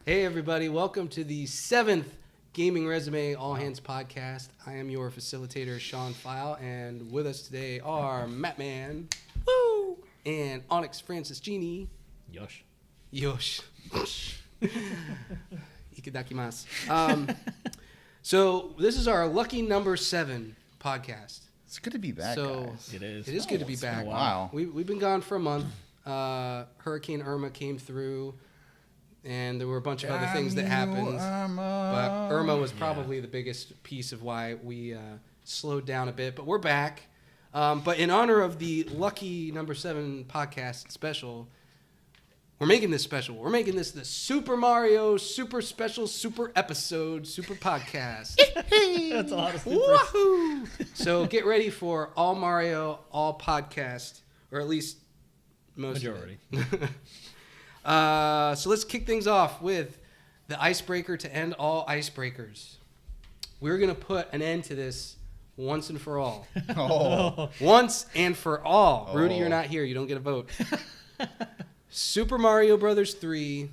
Hey, everybody. Welcome to the 7th Gaming Resume All Hands podcast. I am your facilitator, Sean File, and with us today are Matt Man, woo, and Onyx Francis Genie. Yosh. Ikadakimasu. So this is our lucky number 7 podcast. It's good to be back, guys. It is. It is good to be back. Wow. We've been gone for a month. Hurricane Irma came through, and there were a bunch of other things that happened. But Irma was probably the biggest piece of why we slowed down a bit. But we're back. But in honor of the lucky number 7 podcast special, we're making this special. We're making this the Super Mario Super Special Super Episode Super Podcast. That's a lot of super. Woohoo! So get ready for all Mario, all podcast, or at least most Majority. Of it. So let's kick things off with the icebreaker to end all icebreakers. We're going to put an end to this once and for all. Oh. Once and for all. Oh. Rudy, you're not here. You don't get a vote. Super Mario Brothers 3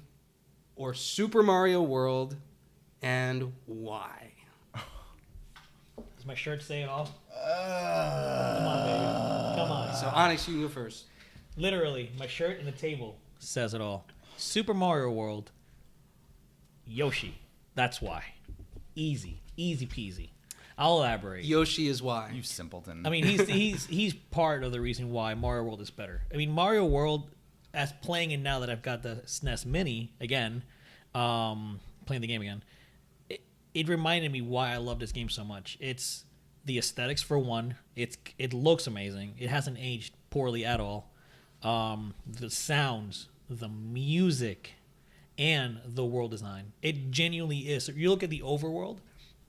or Super Mario World, and why? Does my shirt say it all? Come on, baby. Come on. So, Onyx, you can go first. Literally, my shirt and the table says it all. Super Mario World, Yoshi. That's why. Easy peasy. I'll elaborate. Yoshi is why. You simpleton. I mean, he's part of the reason why Mario World is better. I mean, Mario World, as playing it now that I've got the SNES Mini again, playing the game again, it reminded me why I love this game so much. It's the aesthetics for one. It looks amazing. It hasn't aged poorly at all. The sounds, the music, and the world design. It genuinely is. So you look at the overworld,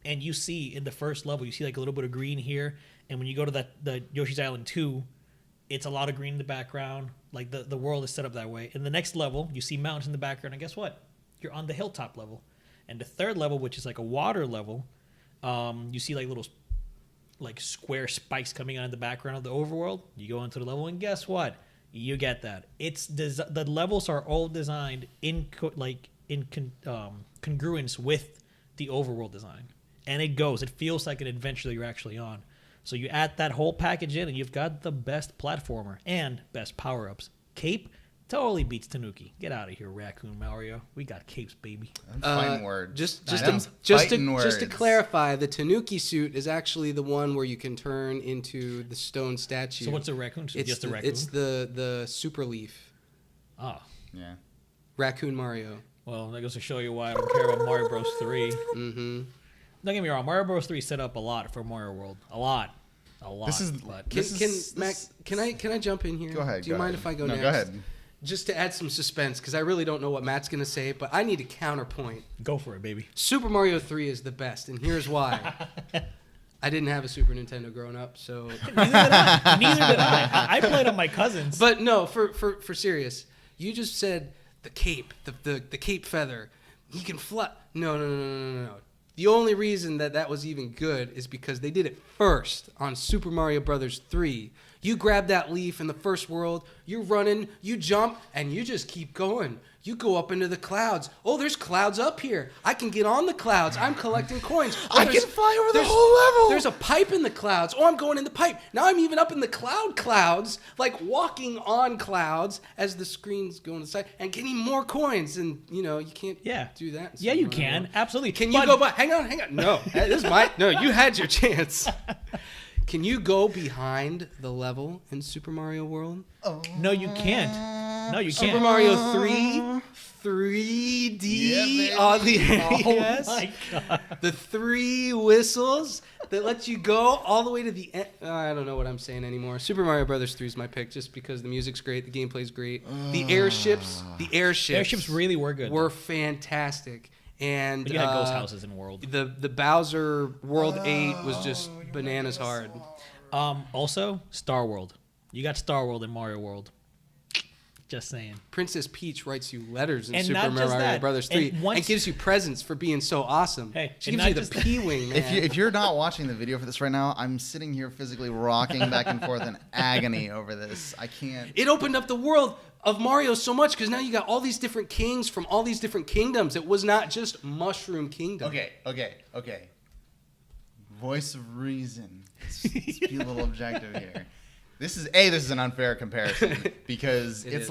and you see in the first level, you see like a little bit of green here, and when you go to the Yoshi's Island 2, it's a lot of green in the background. Like the world is set up that way. In the next level, you see mountains in the background, and guess what? You're on the hilltop level. And the third level, which is like a water level, you see like little like square spikes coming out in the background of the overworld. You go into the level, and guess what? You get that. It's the levels are all designed in congruence with the overworld design, and it feels like an adventure that you're actually on. So you add that whole package in, and you've got the best platformer and best power-ups. Cape totally beats Tanuki. Get out of here, Raccoon Mario. We got capes, baby. Fighting words. Just to clarify, the Tanuki suit is actually the one where you can turn into the stone statue. So what's a raccoon suit? Just a raccoon? It's the super leaf. Ah. Yeah. Raccoon Mario. Well, that goes to show you why I don't care about Mario Bros. 3. Mm-hmm. Don't get me wrong, Mario Bros. 3 set up a lot for Mario World. A lot. Can I jump in here? Go ahead. Do you mind if I go next? Go ahead. Just to add some suspense, because I really don't know what Matt's going to say, but I need a counterpoint. Go for it, baby. Super Mario 3 is the best, and here's why. I didn't have a Super Nintendo growing up, so... Neither did I. I played on my cousin's. But no, for serious, you just said the cape, the cape feather. He can fly. No. The only reason that was even good is because they did it first on Super Mario Brothers 3. You grab that leaf in the first world, you're running, you jump, and you just keep going. You go up into the clouds. Oh, there's clouds up here. I can get on the clouds. I'm collecting coins. Oh, I can fly over the whole level. There's a pipe in the clouds. Oh, I'm going in the pipe. Now I'm even up in the clouds, like walking on clouds as the screen's going to the side and getting more coins. And, you can't do that. Yeah, you can. Absolutely. Can you go by? Hang on. No, you had your chance. Can you go behind the level in Super Mario World? Oh. No, you can't. Super Mario 3, 3D on the NES. Oh my God. The 3 whistles that let you go all the way to the end. I don't know what I'm saying anymore. Super Mario Brothers 3 is my pick just because the music's great, the gameplay's great. The airships really were good. Were fantastic. And but you had ghost houses in World. The Bowser World 8 was just bananas hard. Also, Star World. You got Star World in Mario World. Just saying. Princess Peach writes you letters in And Super not just Mario that. Brothers 3 And once- and gives you presents for being so awesome. Hey, she and gives you not the just- P-wing, man. If you're not watching the video for this right now, I'm sitting here physically rocking back and forth in agony over this. I can't. It opened up the world of Mario so much because now you got all these different kings from all these different kingdoms. It was not just Mushroom Kingdom. Okay. Voice of reason. Let's be a little objective here. This is an unfair comparison because It it's is.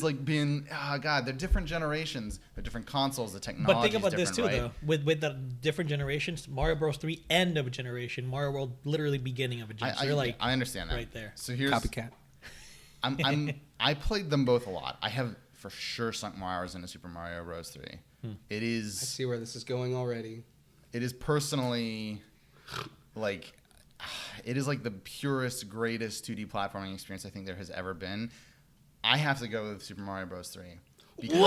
like being they're different generations, they're different consoles, the technology. But think about this too, right? though. With the different generations, Mario Bros. 3 end of a generation, Mario World literally beginning of a generation. So you're like, I understand that right there. So here's Copycat. I played them both a lot. I have for sure sunk more hours into Super Mario Bros. 3. It I is see where this is going already. it is personally like it is like the purest, greatest 2D platforming experience I think there has ever been. I have to go with Super Mario Bros. 3 because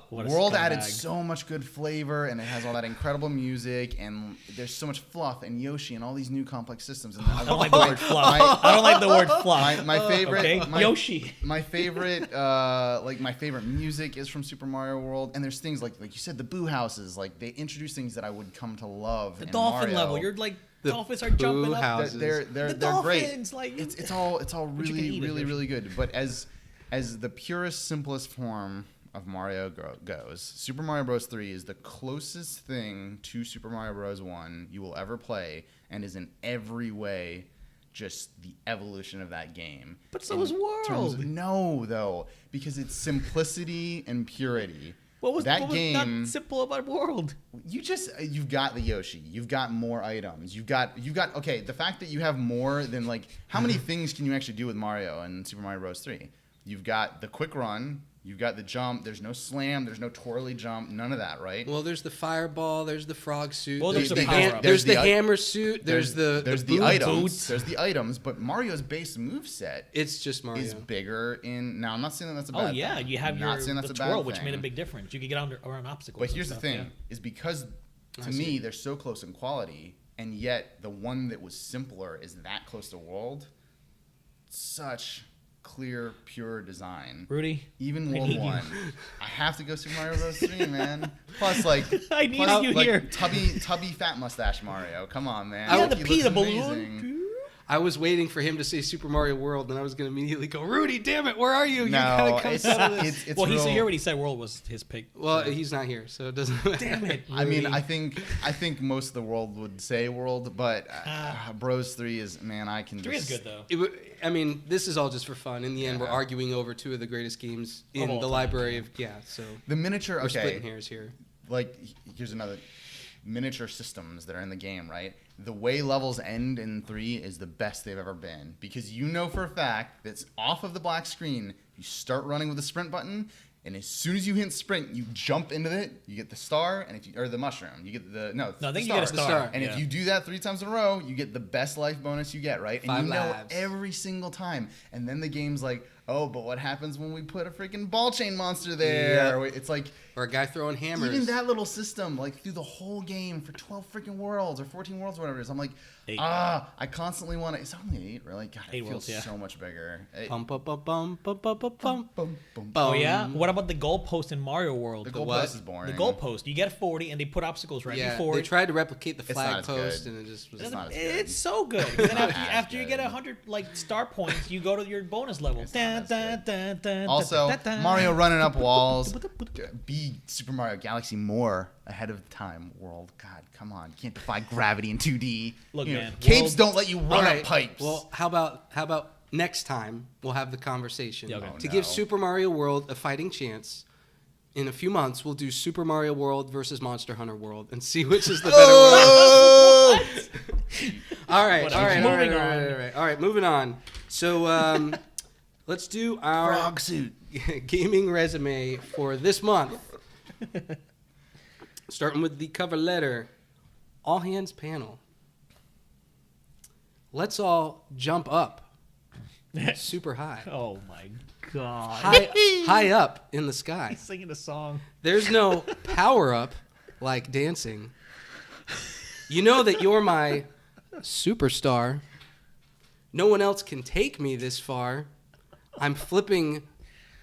What a World scumbag. added so much good flavor, and it has all that incredible music, and there's so much fluff and Yoshi and all these new complex systems. And I don't like the word fluff. I don't like the word fluff. my favorite, Okay, my, Yoshi. My favorite, my favorite music is from Super Mario World, and there's things like you said, the Boo houses. Like they introduce things that I would come to love. The in dolphin Mario. level. You're like, The dolphins are jumping poo up. house. They're The great. dolphins, like- It's all you can really eat it, really Yoshi. really good. But as the purest, simplest form of Mario goes, Super Mario Bros. 3 is the closest thing to Super Mario Bros. 1 you will ever play, and is in every way just the evolution of that game. But so In is World. No, though, because it's simplicity and purity. What was that what was game? not simple about World? You've got the Yoshi, you've got more items, you've got okay, the fact that you have more than how many things can you actually do with Mario in Super Mario Bros. 3? You've got the quick run, you've got the jump, there's no slam, there's no twirly jump, none of that, right? Well, there's the fireball, there's the frog suit, Well, there's there's the, the power-up. there's the There's the- hammer suit, there's the boot. items, boots. there's the items, but Mario's base moveset It's just Mario. is bigger in. Now I'm not saying that that's a Oh bad yeah, thing. you have I'm your not saying that's the a bad twirl, which thing. made a big difference. You could get around obstacles. But and here's the stuff, thing: yeah. is because I to see. me they're so close in quality, and yet the one that was simpler is that close to World. Such clear, pure design. Rudy, Even I World need you. 1, I have to go Super Mario Bros. 3, man. Plus, I needed you here. tubby fat mustache Mario. Come on, man. You had the He pee looks the balloon. amazing. I was waiting for him to say Super Mario World, and I was going to immediately go, Rudy, damn it, where are you? You No, gotta come it's, out of this. it's Well, he real. said already said World was his pick. Well, he's not here, so it doesn't matter. Damn it! I mean, Rudy. I think most of the world would say World, but Bros 3 is, man, I can 3 is just... good though. I mean, this is all just for fun. In the end, we're Yeah. arguing over two of the greatest games in all the time, library of so The miniature, we're splitting okay, hairs here. here's another miniature systems that are in the game, right? The way levels end in 3 is the best they've ever been, because you know for a fact that's off of the black screen, you start running with the sprint button, and as soon as you hit sprint, you jump into it, you get the star, and or the mushroom, you get the No, I the think you star. get a star. star. And yeah. if you do that 3 times in a row, you get the best life bonus you get, right? And 5 you know lives. every single time. And then the game's like, oh, but what happens when we put a freaking ball chain monster there? Yep. It's like Or a guy throwing hammers. even that little system, like through the whole game for 12 freaking worlds or 14 worlds, or whatever it is. I'm like, 8. I constantly want to. It's only 8, really? God, 8 it feels worlds, yeah. so much bigger. Bum, bum, bum, bum, bum, bum, bum, bum. Boom, boom. Oh yeah. What about the goalpost in Mario World? The The, goalpost is boring. goalpost. You get 40, and they put obstacles right Yeah, before they it. tried to replicate the It's flag not as post, good. and it just was It's not as good. It's so good. And then not after, as after you good. get 100 star points, you go to your bonus level. It's not as good. Also, Also, Mario running up walls. Be Super Mario Galaxy more ahead of time. World, God, come on! You can't defy gravity in 2D. Look, You know, man, capes World- don't let you run All up right. pipes. Well, how about next time we'll have the conversation Yeah, okay. Oh, to no. give Super Mario World a fighting chance. In a few months, we'll do Super Mario World versus Monster Hunter World and see which is the better Oh! one. All right, Whatever. all right, Moving all right, on. all right, all right. All right, moving on. So let's do our Frog suit. gaming resume for this month. Starting with the cover letter, all hands panel. Let's all jump up super high. Oh my god! High up in the sky. He's singing a song. There's no power up like dancing. You know that you're my superstar. no one else can take me this far. I'm flipping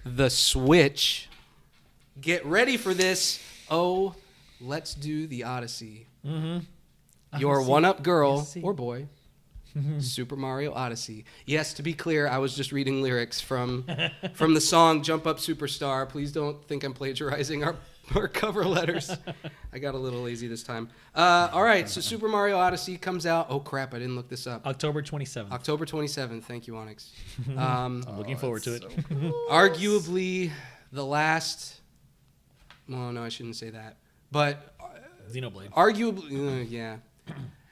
the switch. Get ready for this. Oh, let's do the Odyssey. Mm-hmm. Your one-up girl Yes, or boy. Super Mario Odyssey. Yes, to be clear, I was just reading lyrics from the song Jump Up Superstar. Please don't think I'm plagiarizing our cover letters. I got a little lazy this time. All right, so Super Mario Odyssey comes out. Oh, crap, I didn't look this up. October 27th. October 27th. Thank you, Onyx. I'm looking forward to it. Arguably the last... Well, no, I shouldn't say that. But Xenoblade. arguably, yeah.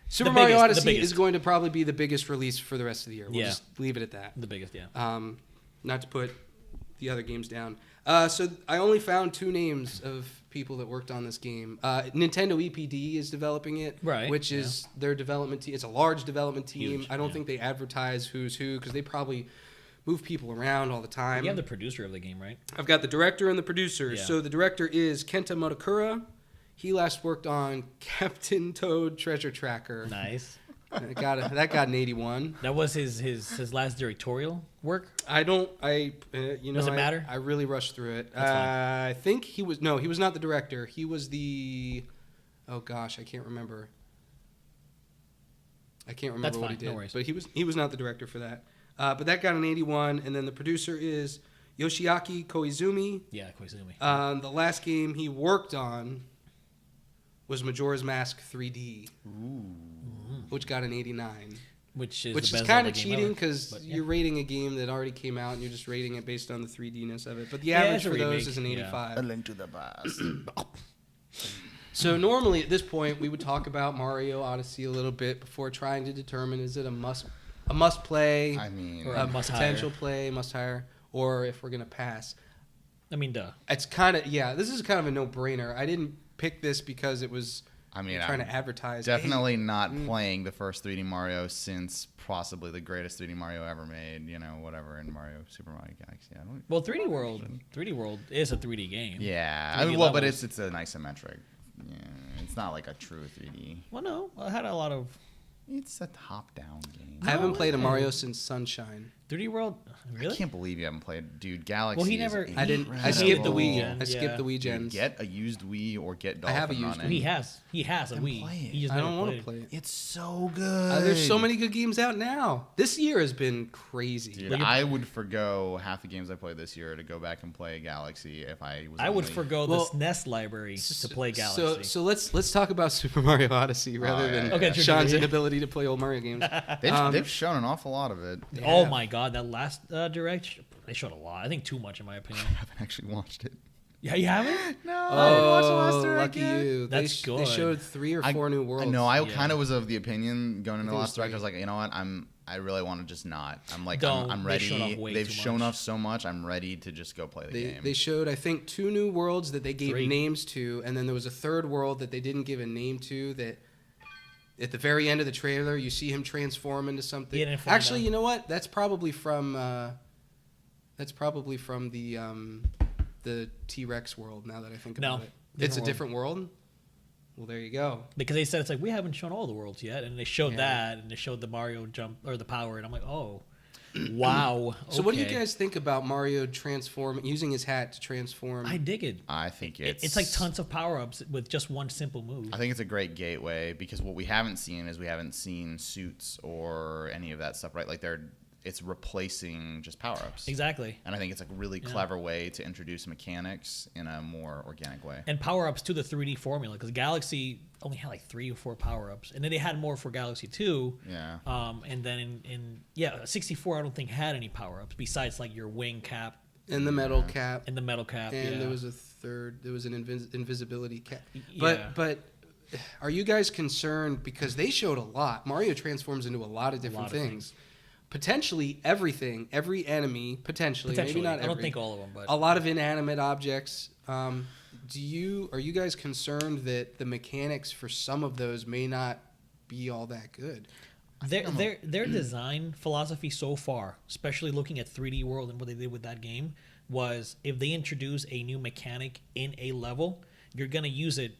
Super The Mario biggest- the Odyssey biggest. is going to probably be the biggest release for the rest of the year. We'll Yeah. just leave it at that. The biggest, yeah. Not to put the other games down. So I only found 2 names of people that worked on this game. Nintendo EPD is developing it, Right, which is their development team. It's a large development team. Huge, I don't yeah. think they advertise who's who because they probably move people around all the time. You have the producer of the game, right? I've got the director and the producer. Yeah. So the director is Kenta Motakura. He last worked on Captain Toad Treasure Tracker. Nice. That got an 81. That was his last directorial work. Does it matter? I really rushed through it. That's fine. I think he was not the director. He was the, oh gosh, I can't remember. That's what fine, he no did. worries. But he was not the director for that. But that got an 81, and then the producer is Yoshiaki Koizumi. Yeah, Koizumi. The last game he worked on was Majora's Mask 3D, which got an 89. Which is Which the is best kind Zelda of game cheating ever. because But, yeah. you're rating a game that already came out and you're just rating it based on the 3D-ness of it. But the Yeah, average it's a for those remake, is an yeah. 85. A Link to the Past. So normally at this point we would talk about Mario Odyssey a little bit before trying to determine is it a must play, I mean, Or a must potential hire. play, must hire, or if we're gonna pass. I mean, duh. It's kind of this is kind of a no-brainer. I didn't pick this because it was trying I'm to advertise. definitely not playing the first 3D Mario since possibly the greatest 3D Mario ever made. Whatever in Super Mario Galaxy. I don't. Well, 3D World is a 3D game. Yeah, 3D but levels. it's an isometric. Yeah, it's not like a true 3D. Well, no, I had a lot of It's a top-down game. I haven't played a way. Mario since Sunshine. 3D World. Really? I can't believe you haven't played, dude. Galaxy. Well, he is never- I didn't. I incredible. skipped the Wii. Gen, I skipped the Wii Dude, gens. get a used Wii or get Dolphin I have a used running. He has a Then Wii. play it. He just I never don't want to played it. play it. It's so good. There's so many good games out now. This year has been crazy. Dude, Like, I would forgo half the games I played this year to go back and play Galaxy if I was. I would only- forgo Well, the SNES library to play Galaxy. So let's talk about Super Mario Odyssey rather yeah, than yeah. Okay, sure, Sean's yeah. inability to play old Mario games. They've shown an awful lot of it. Oh my god, that last direct, they showed a lot. I think too much in my opinion. I haven't actually watched it. Yeah, you haven't? No, I haven't watched the last Oh, direct lucky yet. you. That's They good. showed 3 or 4 new worlds. No, I Yeah. kind of was of the opinion going into the think it last was direct. I 3. was like, you know what? I really want to just not. I'm like, Don't. I'm They ready. showed off way They've too shown much. off so much. I'm ready to just go play the game. They showed, I think, 2 new worlds that they gave 3. names to, and then there was a 3rd world that they didn't give a name to. That at the very end of the trailer, you see him transform into something. Yeah, didn't find Actually, out. you know what? That's probably from the T-Rex world. Now that I think No, about it, it's a different different world. Well, there you go. Because they said it's like we haven't shown all the worlds yet, and they showed Yeah. that, and they showed the Mario jump or the power, and I'm like, oh, wow. So, what do you okay. guys think about Mario using his hat to transform? I dig it. I think It's like tons of power ups with just one simple move. I think it's a great gateway because what we haven't seen is we haven't seen suits or any of that stuff, right? Like it's replacing just power ups. Exactly. And I think it's a really clever way to introduce mechanics in a more organic way. And power ups to the 3D formula because Galaxy only had like 3 or 4 power ups, and then they had more for Galaxy 2. Yeah. And then in 64, I don't think had any power ups besides like your wing cap and the metal cap. and the metal cap. And yeah. there was a third. There was an invisibility cap. Yeah. But are you guys concerned because they showed a lot? Mario transforms into a lot of different of things. Potentially everything, every enemy. Potentially, maybe not. I don't think all of them, but a lot of inanimate objects. Are you guys concerned that the mechanics for some of those may not be all that good? Their design philosophy so far, especially looking at 3D World and what they did with that game, was if they introduce a new mechanic in a level, you're gonna use it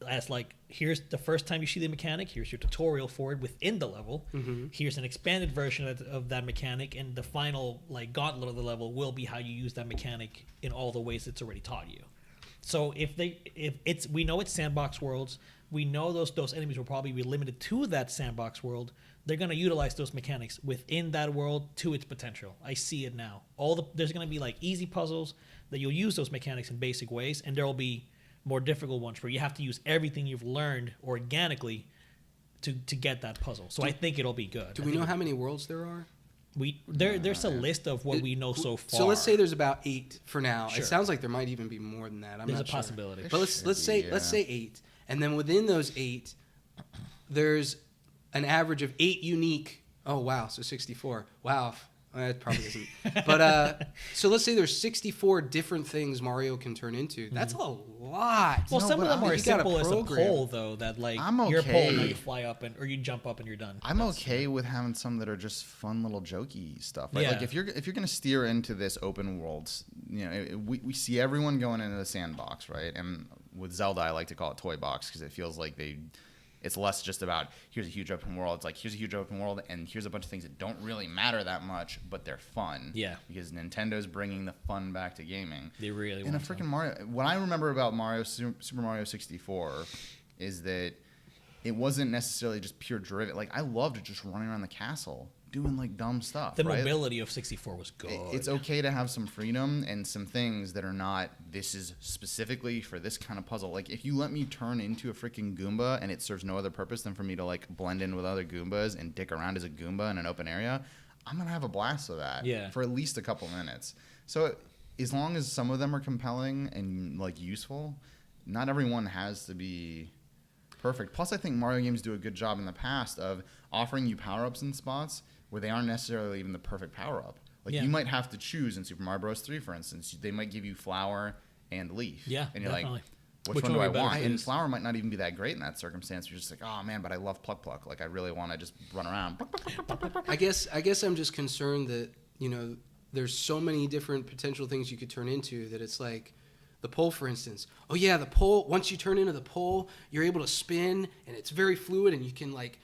as like, here's the first time you see the mechanic, here's your tutorial for it within the level, here's an expanded version of that mechanic, and the final like gauntlet of the level will be how you use that mechanic in all the ways it's already taught you. So we know it's sandbox worlds, we know those enemies will probably be limited to that sandbox world. They're going to utilize those mechanics within that world to its potential. I see it now. There's going to be like easy puzzles that you'll use those mechanics in basic ways, and there will be more difficult ones where you have to use everything you've learned organically to get that puzzle. So I think it'll be good. Do we know how many worlds there are? There's a list of what we know so far. So let's say there's about 8 for now. Sure. It sounds like there might even be more than that. There's a possibility. But let's say 8, and then within those 8, there's an average of 8 unique. Oh wow, so 64. Wow, that probably isn't. But so let's say there's 64 different things Mario can turn into. That's a lot. Well, some of them are as simple as a program. pole, though. That like I'm okay. your pole, now you fly up or you jump up and you're done. I'm okay with having some that are just fun little jokey stuff. Right? Yeah. Like if you're gonna steer into this open world, we see everyone going into the sandbox, right? And with Zelda, I like to call it toy box because it feels like it's less just about here's a huge open world. It's like here's a huge open world and here's a bunch of things that don't really matter that much, but they're fun. Yeah. Because Nintendo's bringing the fun back to gaming. They really in want a freaking to. Mario. What I remember about Super Mario 64 is that it wasn't necessarily just pure derivative. Like I loved just running around the castle doing like dumb stuff. The right? mobility of 64 was good. It's okay to have some freedom and some things that are not, this is specifically for this kind of puzzle. Like if you let me turn into a freaking Goomba and it serves no other purpose than for me to like blend in with other Goombas and dick around as a Goomba in an open area, I'm going to have a blast with that for at least a couple minutes. So as long as some of them are compelling and like useful, not everyone has to be perfect. Plus I think Mario games do a good job in the past of offering you power-ups in spots where they aren't necessarily even the perfect power-up. Like you might have to choose in Super Mario Bros. 3, for instance. They might give you flower and leaf. Yeah, and you're definitely. like, which one do I want? And choose? Flower might not even be that great in that circumstance. You're just like, oh man, but I love Pluck Pluck. Like I really want to just run around. I guess I'm just concerned that there's so many different potential things you could turn into that it's like the pole, for instance. Oh yeah, the pole. Once you turn into the pole, you're able to spin, and it's very fluid, and you can like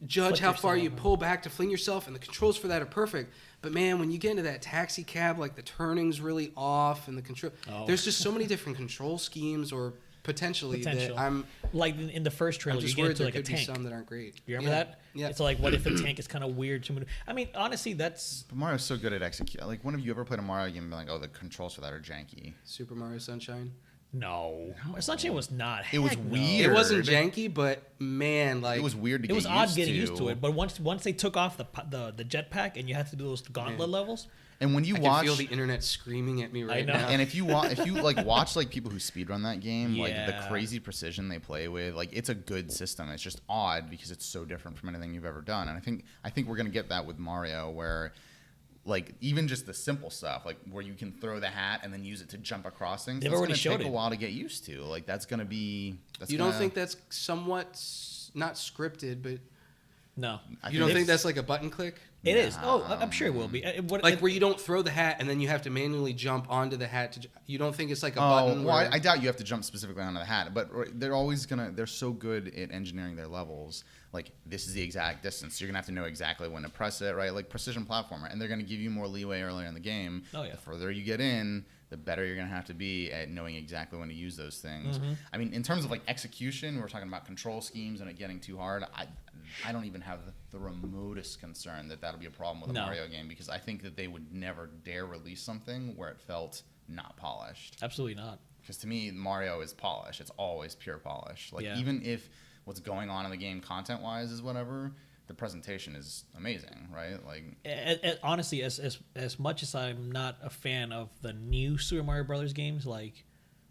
judge how far you pull back to fling yourself, and the controls for that are perfect. But man, when you get into that taxi cab, like the turning's really off, and the control, there's just so many different control schemes or potential. That I'm like in the first trailer, just you get worried into there like a could be tank. some that aren't great. You remember that? Yeah. It's like, what if the tank is kind of weird to maneuver? I mean, honestly, that's. But Mario's so good at executing. Like, when have you ever played a Mario game and been like, oh, the controls for that are janky? Super Mario Sunshine. No. Sunshine was not. It was Heck no. weird. It wasn't janky, but man, like It was weird to It get was odd used getting to. used to it, but once they took off the jetpack and you had to do those gauntlet levels, And when you I watch, can feel the internet screaming at me right know. now. and if you like watch like people who speedrun that game, like the Yeah. crazy precision they play with, like it's a good system. It's just odd because it's so different from anything you've ever done. And I think we're gonna get that with Mario, where like even just the simple stuff, like where you can throw the hat and then use it to jump across things. They've that's already gonna showed take it. a while to get used to. Like that's gonna be. You don't think that's somewhat not scripted, but no. you don't think that's like a button click? It is. Oh, I'm sure it will be. Like where you don't throw the hat and then you have to manually jump onto the hat. You don't think it's like a button? Well, where- I doubt you have to jump specifically onto the hat, but they're so good at engineering their levels. Like, this is the exact distance. You're going to have to know exactly when to press it, right? Like precision platformer. And they're going to give you more leeway earlier in the game. Oh, yeah. The further you get in, the better you're going to have to be at knowing exactly when to use those things. Mm-hmm. I mean, in terms of like execution, we're talking about control schemes and it getting too hard. I don't even have the remotest concern that that'll be a problem with a Mario game, because I think that they would never dare release something where it felt not polished. Absolutely not. Because to me, Mario is polish. It's always pure polish. Like, Yeah. even if what's going on in the game content-wise is whatever, the presentation is amazing, right? Like, Honestly, as much as I'm not a fan of the new Super Mario Brothers games, like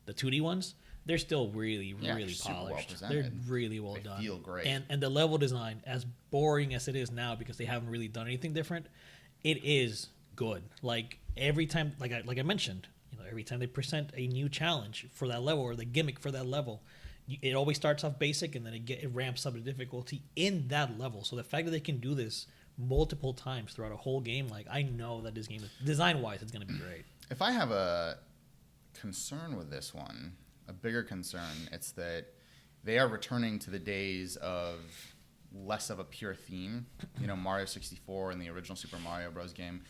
the 2D ones, they're still really super well polished. presented. They're really well They done. feel great. And the level design, as boring as it is now because they haven't really done anything different, it is good. Like every time, like I mentioned, every time they present a new challenge for that level or the gimmick for that level, it always starts off basic and then it ramps up the difficulty in that level. So the fact that they can do this multiple times throughout a whole game, like I know that this game, design-wise, it's going to be great. if I have a concern with this one, a bigger concern, it's that they are returning to the days of less of a pure theme. You know, Mario 64 and the original Super Mario Bros. Game,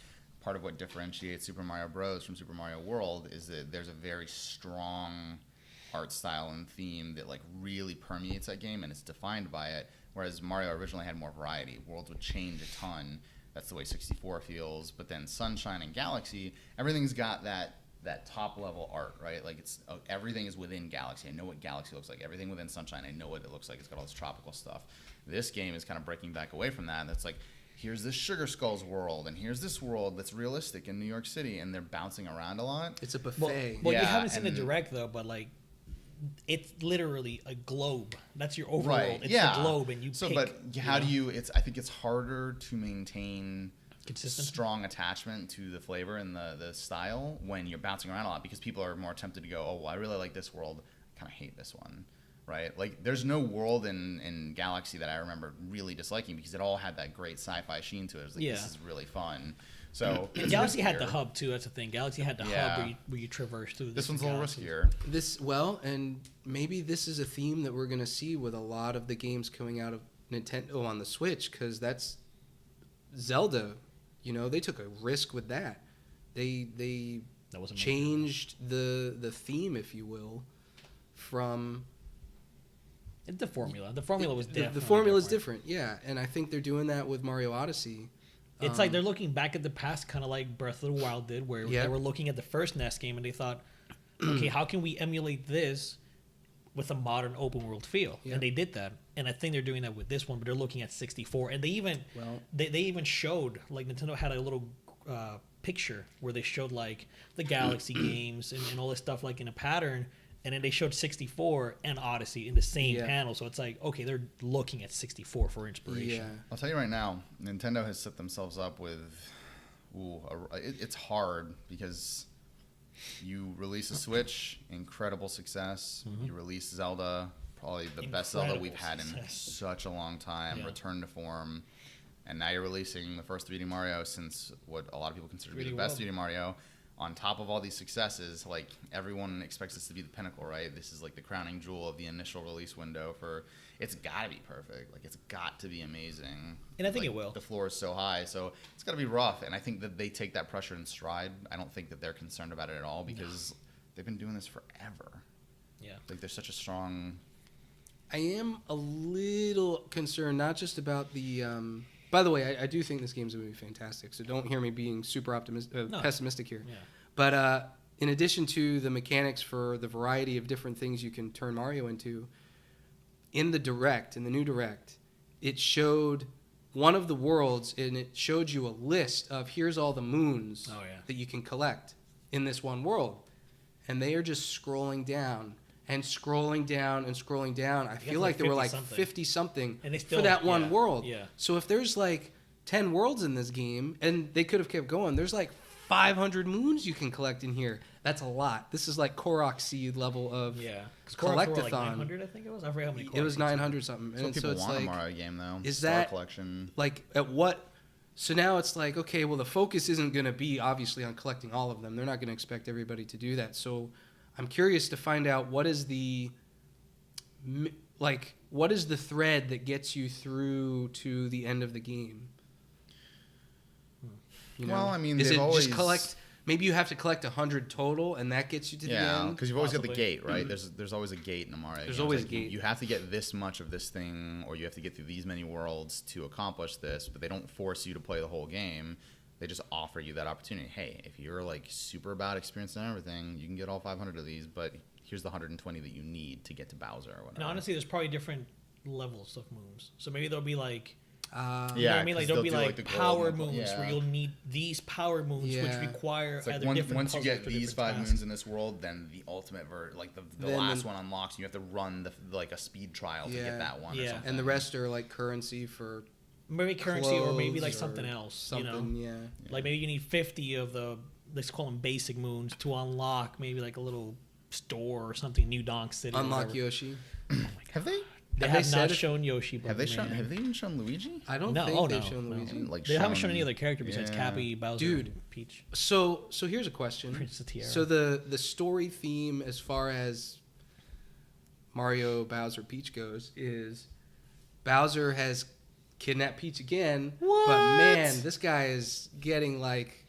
part of what differentiates Super Mario Bros. From Super Mario World is that there's a very strong art style and theme that like really permeates that game, and it's defined by it. Whereas Mario originally had more variety. Worlds would change a ton. That's the way 64 feels. But then Sunshine and Galaxy, everything's got that top level art, right? Like everything is within Galaxy. I know what Galaxy looks like. Everything within Sunshine, I know what it looks like. It's got all this tropical stuff. This game is kind of breaking back away from that. And it's like, here's this Sugar Skulls world, and here's this world that's realistic in New York City, and they're bouncing around a lot. It's a buffet. Well, you haven't seen the direct though, but like, it's literally a globe. That's your overworld. Right. It's the globe, and you pick. But how do you? I think it's harder to maintain consistent, strong attachment to the flavor and the style when you're bouncing around a lot, because people are more tempted to go, oh, well, I really like this world, I kind of hate this one, right? Like, there's no world in Galaxy that I remember really disliking, because it all had that great sci-fi sheen to it. It was like, this is really fun. So and Galaxy had the hub too. That's the thing. Galaxy had the hub where you traverse through. This one's a little riskier. And maybe this is a theme that we're gonna see with a lot of the games coming out of Nintendo on the Switch, because that's Zelda. You know, they took a risk with that. They changed the theme, if you will, from. It's the formula. The formula was different. The formula is different, yeah. And I think they're doing that with Mario Odyssey. It's like they're looking back at the past, kind of like Breath of the Wild did, where they were looking at the first NES game and they thought, okay, how can we emulate this with a modern open world feel? And they did that. And I think they're doing that with this one, but they're looking at 64. And they even showed, like, Nintendo had a little picture where they showed like the Galaxy games and all this stuff like in a pattern. And then they showed 64 and Odyssey in the same panel. So it's like, okay, they're looking at 64 for inspiration. Yeah. I'll tell you right now, Nintendo has set themselves up with... it's hard, because you release a Switch, incredible success. Mm-hmm. You release Zelda, probably the best Zelda we've had in such a long time, return to form. And now you're releasing the first 3D Mario since what a lot of people consider to be the best 3D Mario. On top of all these successes, like, everyone expects this to be the pinnacle, right? This is like the crowning jewel of the initial release window for. It's got to be perfect. Like, it's got to be amazing. And I think it will. The floor is so high, so it's got to be rough. And I think that they take that pressure in stride. I don't think that they're concerned about it at all, because they've been doing this forever. Yeah. Like, there's such a strong. I am a little concerned, not just about the. By the way, I do think this game's going to be fantastic, so don't hear me being super pessimistic here. Yeah. But in addition to the mechanics for the variety of different things you can turn Mario into, in the new Direct, it showed one of the worlds, and it showed you a list of here's all the moons that you can collect in this one world. And they are just scrolling down. And scrolling down and scrolling down. I feel like there were like 50-something for that one world. Yeah. So if there's like 10 worlds in this game, and they could have kept going, there's like 500 moons you can collect in here. That's a lot. This is like Korok seed level of collectathon. Like 900, I think it was. I forget how many. It was 900 something. And people want like, a Mario game, though. Is Star that collection? Like at what? So now it's like, okay, well, the focus isn't going to be obviously on collecting all of them. They're not going to expect everybody to do that. So I'm curious to find out what is the thread that gets you through to the end of the game. You know? Well, I mean, is it always... just collect? Maybe you have to collect 100 total, and that gets you to the end. Yeah, because you've always got the gate, right? There's always a gate in a Mario. There's always a gate. You have to get this much of this thing, or you have to get through these many worlds to accomplish this. But they don't force you to play the whole game. They just offer you that opportunity. Hey, if you're like super about experience and everything, you can get all 500 of these, but here's the 120 that you need to get to Bowser or whatever. And honestly, there's probably different levels of moons. So maybe there'll be like, you know what I mean? Like there'll be like power moons where you'll need these power moons, which require like either different. Once you get these 5 moons in this world, then the ultimate the last one unlocks. And you have to run like a speed trial to get that one. Or something. And the rest are like currency for. Maybe currency, or maybe like something else. Yeah. Like maybe you need 50 of the, let's call them basic moons, to unlock maybe like a little store or something, New Donk City. Unlock Yoshi. Oh my God. Have they? They have not shown Yoshi. Have they even shown Luigi? I don't think they've shown Luigi. They haven't shown any other character besides Cappy, Bowser, and Peach. So here's a question. Princess Tiara. So the story theme, as far as Mario, Bowser, Peach goes is Bowser has kidnapped Peach again. What? But man, this guy is getting like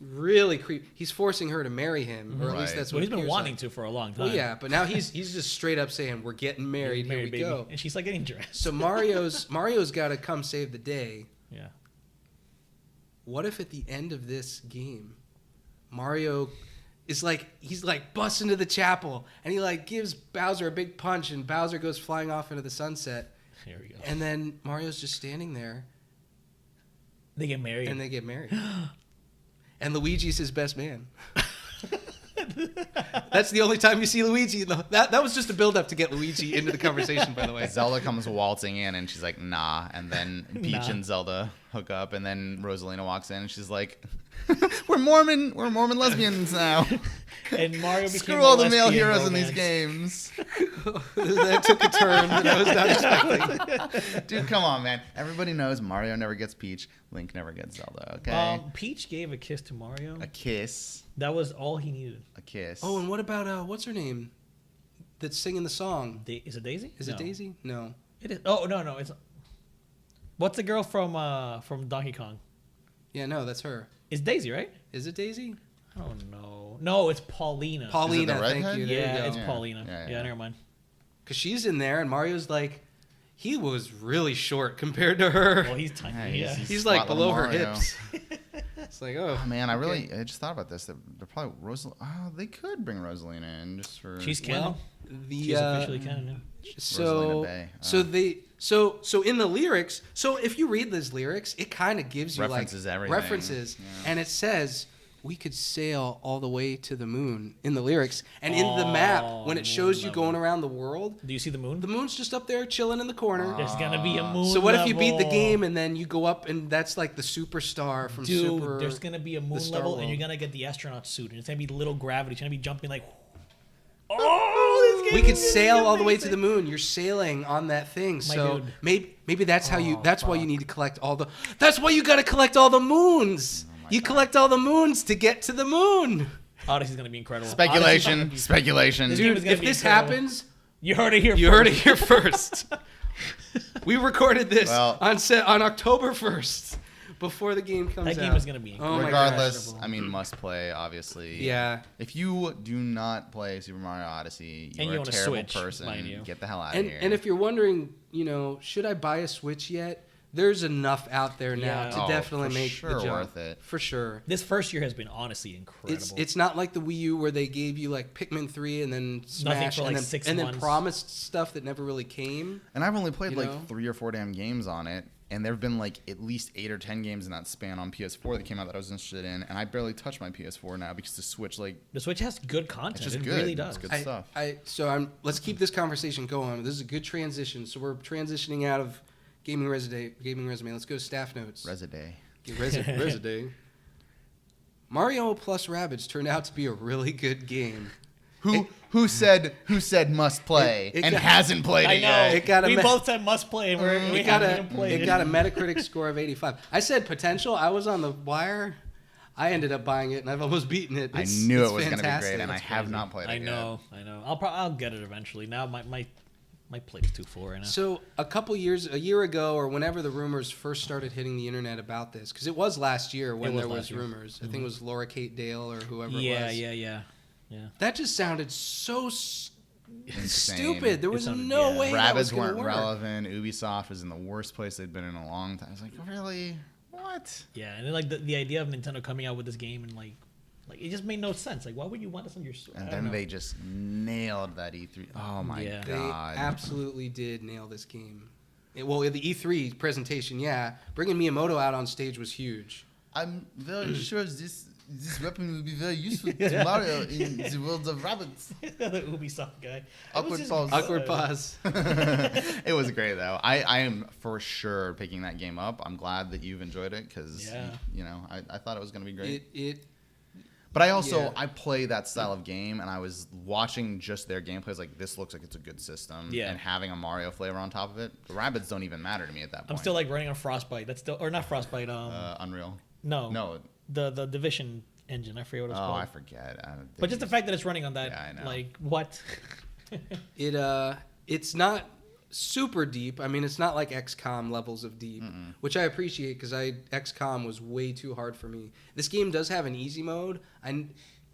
really creepy. He's forcing her to marry him, or at least that's what he's been appears wanting like. to for a long time. Well, yeah, but now he's just straight up saying we're getting married. Here we baby. go. And she's like getting dressed. So Mario's got to come save the day. Yeah. What if at the end of this game, Mario is like he's like busts into the chapel and he like gives Bowser a big punch and Bowser goes flying off into the sunset. Here we go. And then Mario's just standing there. They get married. And they get married. And Luigi's his best man. That's the only time you see Luigi. That was just a build-up to get Luigi into the conversation, by the way. Zelda comes waltzing in, and she's like, nah. And then Peach Nah. and Zelda hook up, and then Rosalina walks in, and she's like, we're Mormon lesbians now. And Mario became Screw a all the male lesbian heroes in these romance. games. That took a turn that I was not expecting. Dude, come on, man. Everybody knows Mario never gets Peach. Link never gets Zelda, okay? Peach gave a kiss to Mario. A kiss. That was all he needed. A kiss. Oh, and what about, what's her name? That's singing the song. Is it Daisy? Is it Daisy? No. It is. Oh no, it's. What's the girl from Donkey Kong? Yeah, no, that's her. It's Daisy, right? Is it Daisy? I don't know. No, it's Paulina. Paulina, the thank redhead? you. There Yeah, you it's go. Paulina. Yeah, Yeah, never mind. Because she's in there, and Mario's like, he was really short compared to her. Well, he's tiny. Yeah, Yeah. he's- He's like flat below little her Mario. hips. It's like, oh. Oh, man, I just thought about this. They're probably they could bring Rosalina in just for. She's canon. Well, the She's officially canon. so Rosalina Bay. so they so in the lyrics. So if you read those lyrics, it kind of gives you References like everything. references, Yeah. and it says we could sail all the way to the moon in the lyrics, and in the map when it shows you level. going around the world, Do you see the moon? the moon's just up there chilling in the corner. There's gonna be a moon. So what if you beat the level. game and then you go up and that's like the superstar from Dude, Super? there's gonna be a moon Star level, World. and you're gonna get the astronaut suit, and it's gonna be little gravity. It's gonna be jumping like. Oh, this game We could is sail gonna all be the way to amazing. the moon. You're sailing on that thing. So dude. maybe that's how you. Oh, That's why you fuck. need to collect all the. That's why you got to collect all the moons. You collect all the moons to get to the moon. Odyssey's gonna be incredible. Speculation. Odyssey's Speculation. This game Dude, is gonna if be this incredible. happens, You heard it here. you first. heard it here first. We recorded this Well- on October 1st, before the game comes out. That game is gonna be Oh my Regardless, gosh. I mean, must play, obviously. Yeah. If you do not play Super Mario Odyssey, And you you are own a a terrible Switch, person. mind you. Get the hell out And of here. and if you're wondering, should I buy a Switch yet? There's enough out there now Yeah. to Oh, definitely for make sure the jump. worth it. For sure. This first year has been honestly incredible. It's not like the Wii U where they gave you like Pikmin 3 and then Smash for, like, and then 6 and then months. promised stuff that never really came. And I've only played You like know? 3 or 4 damn games on it, and there've been like at least 8 or 10 games in that span on PS4 that came out that I was interested in, and I barely touch my PS4 now because the Switch, like, the Switch has good content. it's just it good. really does. It's good stuff. Let's keep this conversation going. This is a good transition. So we're transitioning out of Gaming Resume. Let's go to staff notes. Residay. Resume. Mario plus Rabbids turned out to be a really good game. Who said must play It and got- hasn't played I it know. yet? It got a we me- both said must play, and we haven't even played It got a Metacritic score of 85. I said potential. I was on the wire. I ended up buying it, and I've almost beaten it. I It's- knew it's it was going to be fantastic. great, and I It's have crazy. not played it I know. I'll get it eventually. Now my plate's too full right now. So a year ago, or whenever the rumors first started hitting the internet about this, because it was last year when was there was last year. rumors. I think it was Laura Kate Dale or whoever yeah, it was. yeah. That just sounded so Insane. stupid. There was sounded- no yeah. way that was Rabbids going to weren't work. relevant. Ubisoft was in the worst place they'd been in a long time. I was like, really? What? Yeah, and then like the idea of Nintendo coming out with this game and like it just made no sense. Like, why would you want this on your Switch? And then they just nailed that E3. Oh my Yeah. They god! absolutely did nail this game. Well, the E3 presentation, yeah. Bringing Miyamoto out on stage was huge. I'm very sure this weapon will be very useful to Mario in the world of Rabbids. the Ubisoft guy. Awkward It was just pause. good. Awkward pause. It was great though. I am for sure picking that game up. I'm glad that you've enjoyed it because Yeah. I thought it was going to be great. It But I also Yeah. I play that style of game, and I was watching just their gameplay. I was like, this looks like it's a good system. Yeah. And having a Mario flavor on top of it, the Rabbids don't even matter to me at that point. I'm still like running on Frostbite. That's still or not Frostbite. Unreal. No, the Division engine. I forget what it's Oh, called. I forget. But just the fact that it's running on that, Yeah, I know. like what? It's not super deep. I mean, it's not like XCOM levels of deep, which I appreciate because XCOM was way too hard for me. This game does have an easy mode.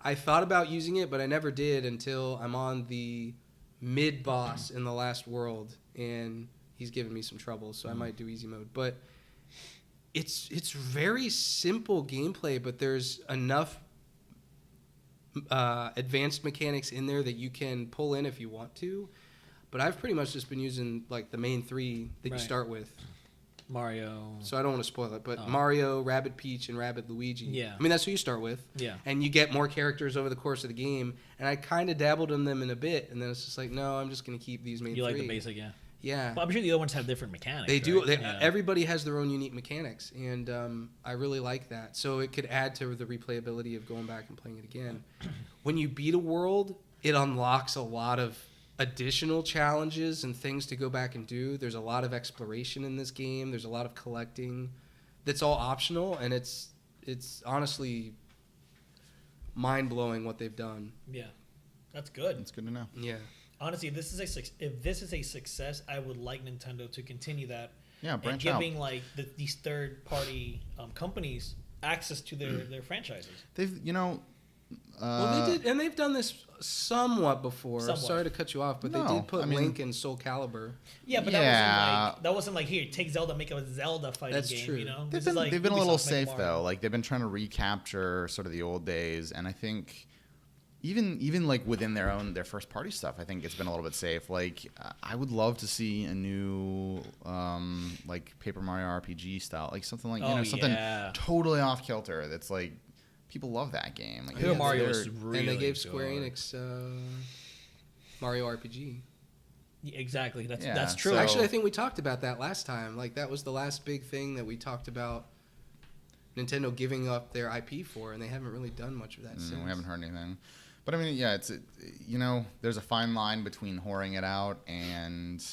I thought about using it, but I never did until I'm on the mid boss in the last world, and he's giving me some trouble, so I might do easy mode. But it's very simple gameplay, but there's enough advanced mechanics in there that you can pull in if you want to. But I've pretty much just been using like the main three that you start with. Mario. So I don't want to spoil it, but Mario, Rabbid Peach, and Rabbid Luigi. Yeah. I mean, that's who you start with. Yeah. And you get more characters over the course of the game. And I kind of dabbled in them in a bit, and then it's just like, no, I'm just going to keep these main three. You like the basic, yeah. Yeah. But I'm sure the other ones have different mechanics. They do. Right? Everybody has their own unique mechanics, and I really like that. So it could add to the replayability of going back and playing it again. When you beat a world, it unlocks a lot of additional challenges and things to go back and do. There's a lot of exploration in this game. There's a lot of collecting that's all optional, and it's honestly mind-blowing what they've done. Yeah. That's good. It's good to know. Yeah. Honestly, if this is a success, I would like Nintendo to continue that. Yeah, branch and out. giving like these third-party companies access to their franchises. They've, Well, they did, and they've done this somewhat before. Somewhat. Sorry to cut you off, but they did put Link in Soul Calibur. Yeah, but that wasn't like here, take Zelda, make a Zelda fighting That's game. True. You know, They've been a little safe though. Like they've been trying to recapture sort of the old days, and I think even like within their first party stuff, I think it's been a little bit safe. Like I would love to see a new like Paper Mario RPG style, like something like something totally off kilter. That's like people love that game. Like, Paper Mario is really and they gave good. Square Enix Mario RPG. Yeah, exactly. That's Yeah, that's true. so- Actually, I think we talked about that last time. Like that was the last big thing that we talked about. Nintendo giving up their IP for, and they haven't really done much of that since. We haven't heard anything. But I mean, yeah, it's there's a fine line between whoring it out and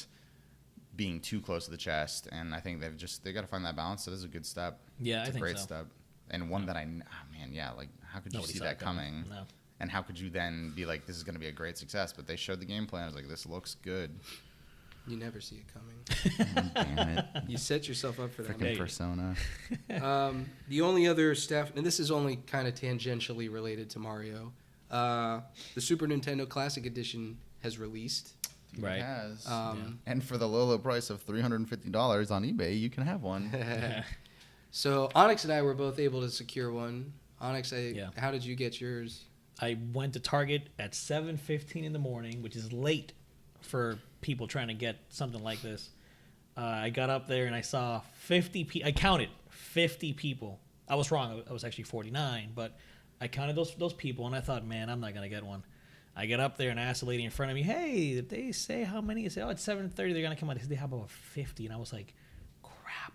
being too close to the chest, and I think they got to find that balance. So this is a good step. Yeah, it's I a think great so. step, and one that like how could you Nobody see saw that it coming. coming? No. And how could you then be like, this is going to be a great success? But they showed the gameplay, and I was like, this looks good. You never see it coming. Damn it. You set yourself up for that. Freaking Persona. The only other stuff, and this is only kind of tangentially related to Mario, the Super Nintendo Classic Edition has released. Right. It has. Um, And for the low price of $350 on eBay, you can have one. So Onyx and I were both able to secure one. Onyx, Yeah. how did you get yours? I went to Target at 7:15 in the morning, which is late for people trying to get something like this. I got up there and I saw 50 I counted 50 people. I was wrong. I was actually 49, but I counted those people and I thought, man, I'm not going to get one. I get up there and I asked the lady in front of me, hey, did they say how many? They said, it's 7:30. They're going to come out. They said, they have about 50. And I was like, crap.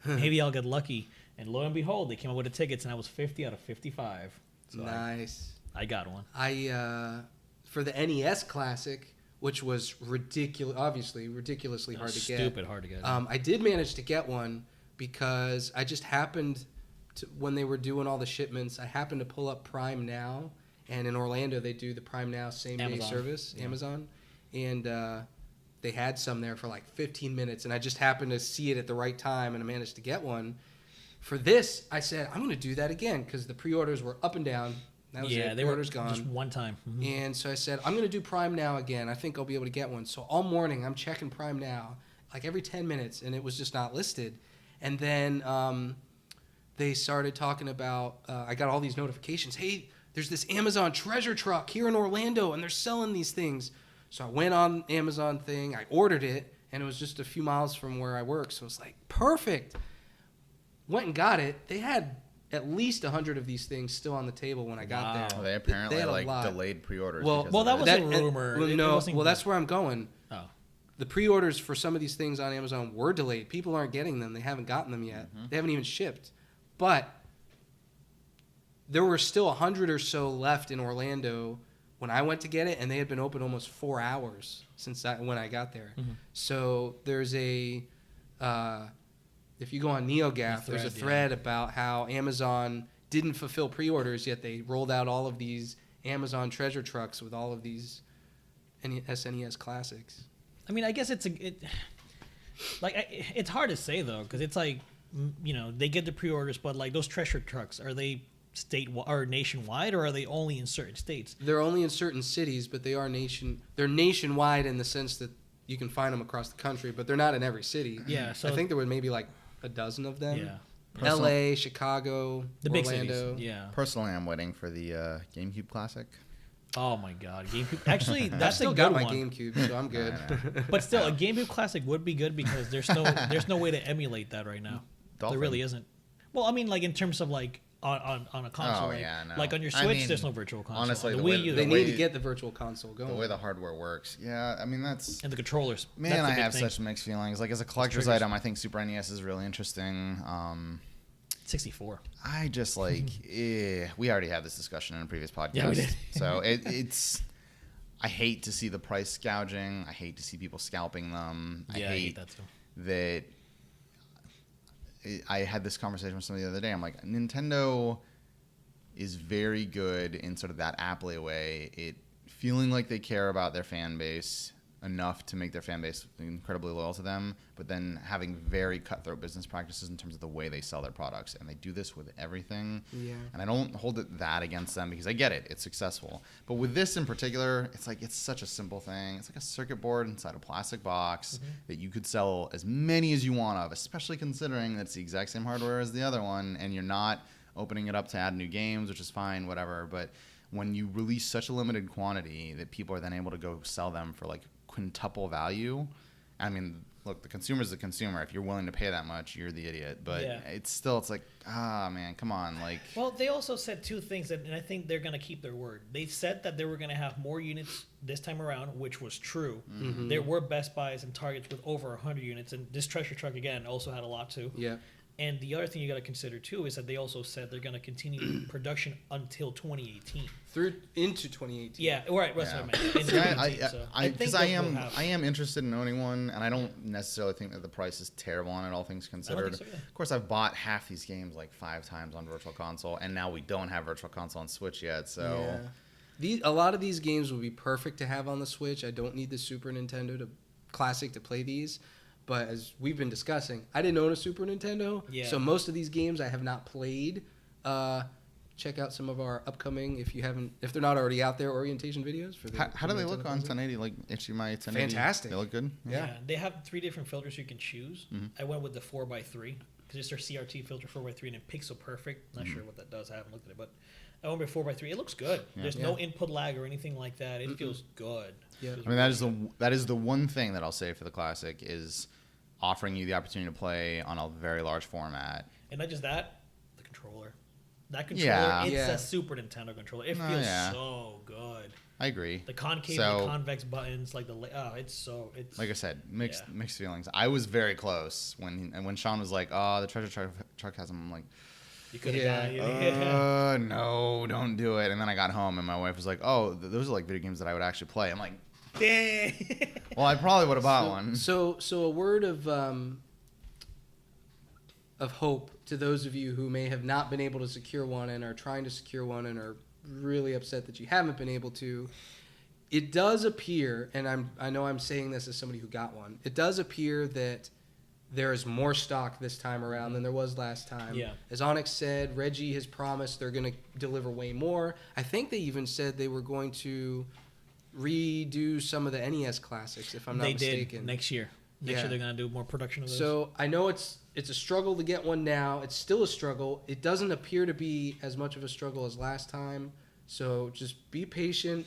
Maybe I'll get lucky. And lo and behold, they came out with the tickets and I was 50 out of 55. So Nice. I got one. I for the NES Classic, which was ridiculously hard to get. Stupid hard to get. I did manage to get one because I just happened to, when they were doing all the shipments, I happened to pull up Prime Now, and in Orlando they do the Prime Now same day Amazon. service, Yeah. Amazon, and they had some there for like 15 minutes, and I just happened to see it at the right time, and I managed to get one. For this, I said I'm going to do that again because the pre-orders were up and down. That was it. They were Pre-orders gone. just one time. Mhm. And so I said, I'm going to do Prime Now again. I think I'll be able to get one. So all morning, I'm checking Prime Now, like every 10 minutes, and it was just not listed. And then they started talking about, I got all these notifications. Hey, there's this Amazon treasure truck here in Orlando, and they're selling these things. So I went on Amazon thing. I ordered it, and it was just a few miles from where I work. So it's like, perfect. Went and got it. They had at least 100 of these things still on the table when I got there. Well, they apparently had a lot. delayed pre-orders. Well, because well, of that it. was a rumor. Well, It no, wasn't- well, that's where I'm going. Oh. The pre-orders for some of these things on Amazon were delayed. People aren't getting them. They haven't gotten them yet. They haven't even shipped. But there were still 100 or so left in Orlando when I went to get it, and they had been open almost 4 hours since when I got there. So there's a... if you go on NeoGAF, there's a thread about how Amazon didn't fulfill pre-orders, yet they rolled out all of these Amazon treasure trucks with all of these SNES classics. I mean, I guess it's hard to say though, because it's like, they get the pre-orders, but like those treasure trucks, are they or nationwide, or are they only in certain states? They're only in certain cities, but they're nationwide in the sense that you can find them across the country, but they're not in every city. Yeah, so I think there were maybe like a dozen of them. Yeah. L.A., Chicago, the big Orlando. cities. Yeah. Personally, I'm waiting for the GameCube Classic. Oh my God, GameCube. Actually, I've that's still a got good my one. GameCube, so I'm good. But still, a GameCube Classic would be good because there's no way to emulate that right now. Dolphin. There really isn't. Well, I mean, like in terms of like on a console, Oh, right? yeah, no. Like on your I Switch, mean, there's no virtual console. honestly, On the the way- Wii U, They the need way- to get the virtual console going. The way the hardware works. Yeah, I mean, that's... and the controllers. Man, That's the I big have thing. such mixed feelings. Like, as a collector's triggers. item, I think Super NES is really interesting. 64. I just, like... we already had this discussion in a previous podcast. Yeah, we did. So, it's... I hate to see the price gouging. I hate to see people scalping them. Yeah, I hate that too. that I had this conversation with somebody the other day. I'm like, Nintendo is very good in sort of that Apple way. It feeling like they care about their fan base enough to make their fan base incredibly loyal to them, but then having very cutthroat business practices in terms of the way they sell their products. And they do this with everything. Yeah. And I don't hold it that against them because I get it. It's successful. But with this in particular, it's like it's such a simple thing. It's like a circuit board inside a plastic box that you could sell as many as you want of, especially considering that it's the exact same hardware as the other one, and you're not opening it up to add new games, which is fine, whatever. But when you release such a limited quantity that people are then able to go sell them for like quintuple value, I mean, look, the consumer's the consumer. If you're willing to pay that much, you're the idiot. But Yeah. it's like, man, come on. Like, Well, they also said two things, and I think they're going to keep their word. They said that they were going to have more units this time around, which was true. Mm-hmm. There were Best Buys and Targets with over 100 units, and this treasure truck, again, also had a lot too. Yeah. And the other thing you got to consider too is that they also said they're going to continue production until 2018. Through into 2018. Yeah, right. That's Yeah. what I meant. Into Yeah, 2018, so I think because those I will am have- interested in owning one, and I don't necessarily think that the price is terrible on it, all things considered. so, yeah. Of course, I've bought half these games like 5 times on Virtual Console, and now we don't have Virtual Console on Switch yet. So A lot of these games would be perfect to have on the Switch. I don't need the Super Nintendo Classic to play these. But as we've been discussing, I didn't own a Super Nintendo. Yeah. So most of these games I have not played. Check out some of our upcoming, if they're not already out there, orientation videos. For the how do they Nintendo look on Classic. 1080? Like HDMI 1080? Fantastic. They look good? Yeah. They have 3 different filters you can choose. Mm-hmm. I went with the 4x3 because it's their CRT filter 4x3 and it pixel perfect. Not sure what that does. I haven't looked at it, but I went with 4x3. It looks good. There's no input lag or anything like that. It feels good. Yeah. Feels I mean, really that is the one thing that I'll say for the Classic is offering you the opportunity to play on a very large format. And not just that, the controller. That controller, Yeah. it's Yeah. a Super Nintendo controller. It Oh, feels yeah. so good. I agree. The concave So- and the convex buttons, like it's Like I said, mixed Yeah. mixed feelings. I was very close when Sean was like, "Oh, the treasure truck has them." I'm like, you could have Yeah. no, don't do it. And then I got home and my wife was like, "Oh, those are like video games that I would actually play." I'm like, Dang. "Well, I probably would have bought one." So a word of hope to those of you who may have not been able to secure one and are trying to secure one and are really upset that you haven't been able to. It does appear, and I know I'm saying this as somebody who got one. It does appear that there is more stock this time around than there was last time. Yeah. As Onyx said, Reggie has promised they're going to deliver way more. I think they even said they were going to redo some of the NES classics, if I'm not They mistaken. did next year. Next Yeah. year they're gonna do more production of those. So I know it's a struggle to get one now. It's still a struggle. It doesn't appear to be as much of a struggle as last time. So just be patient.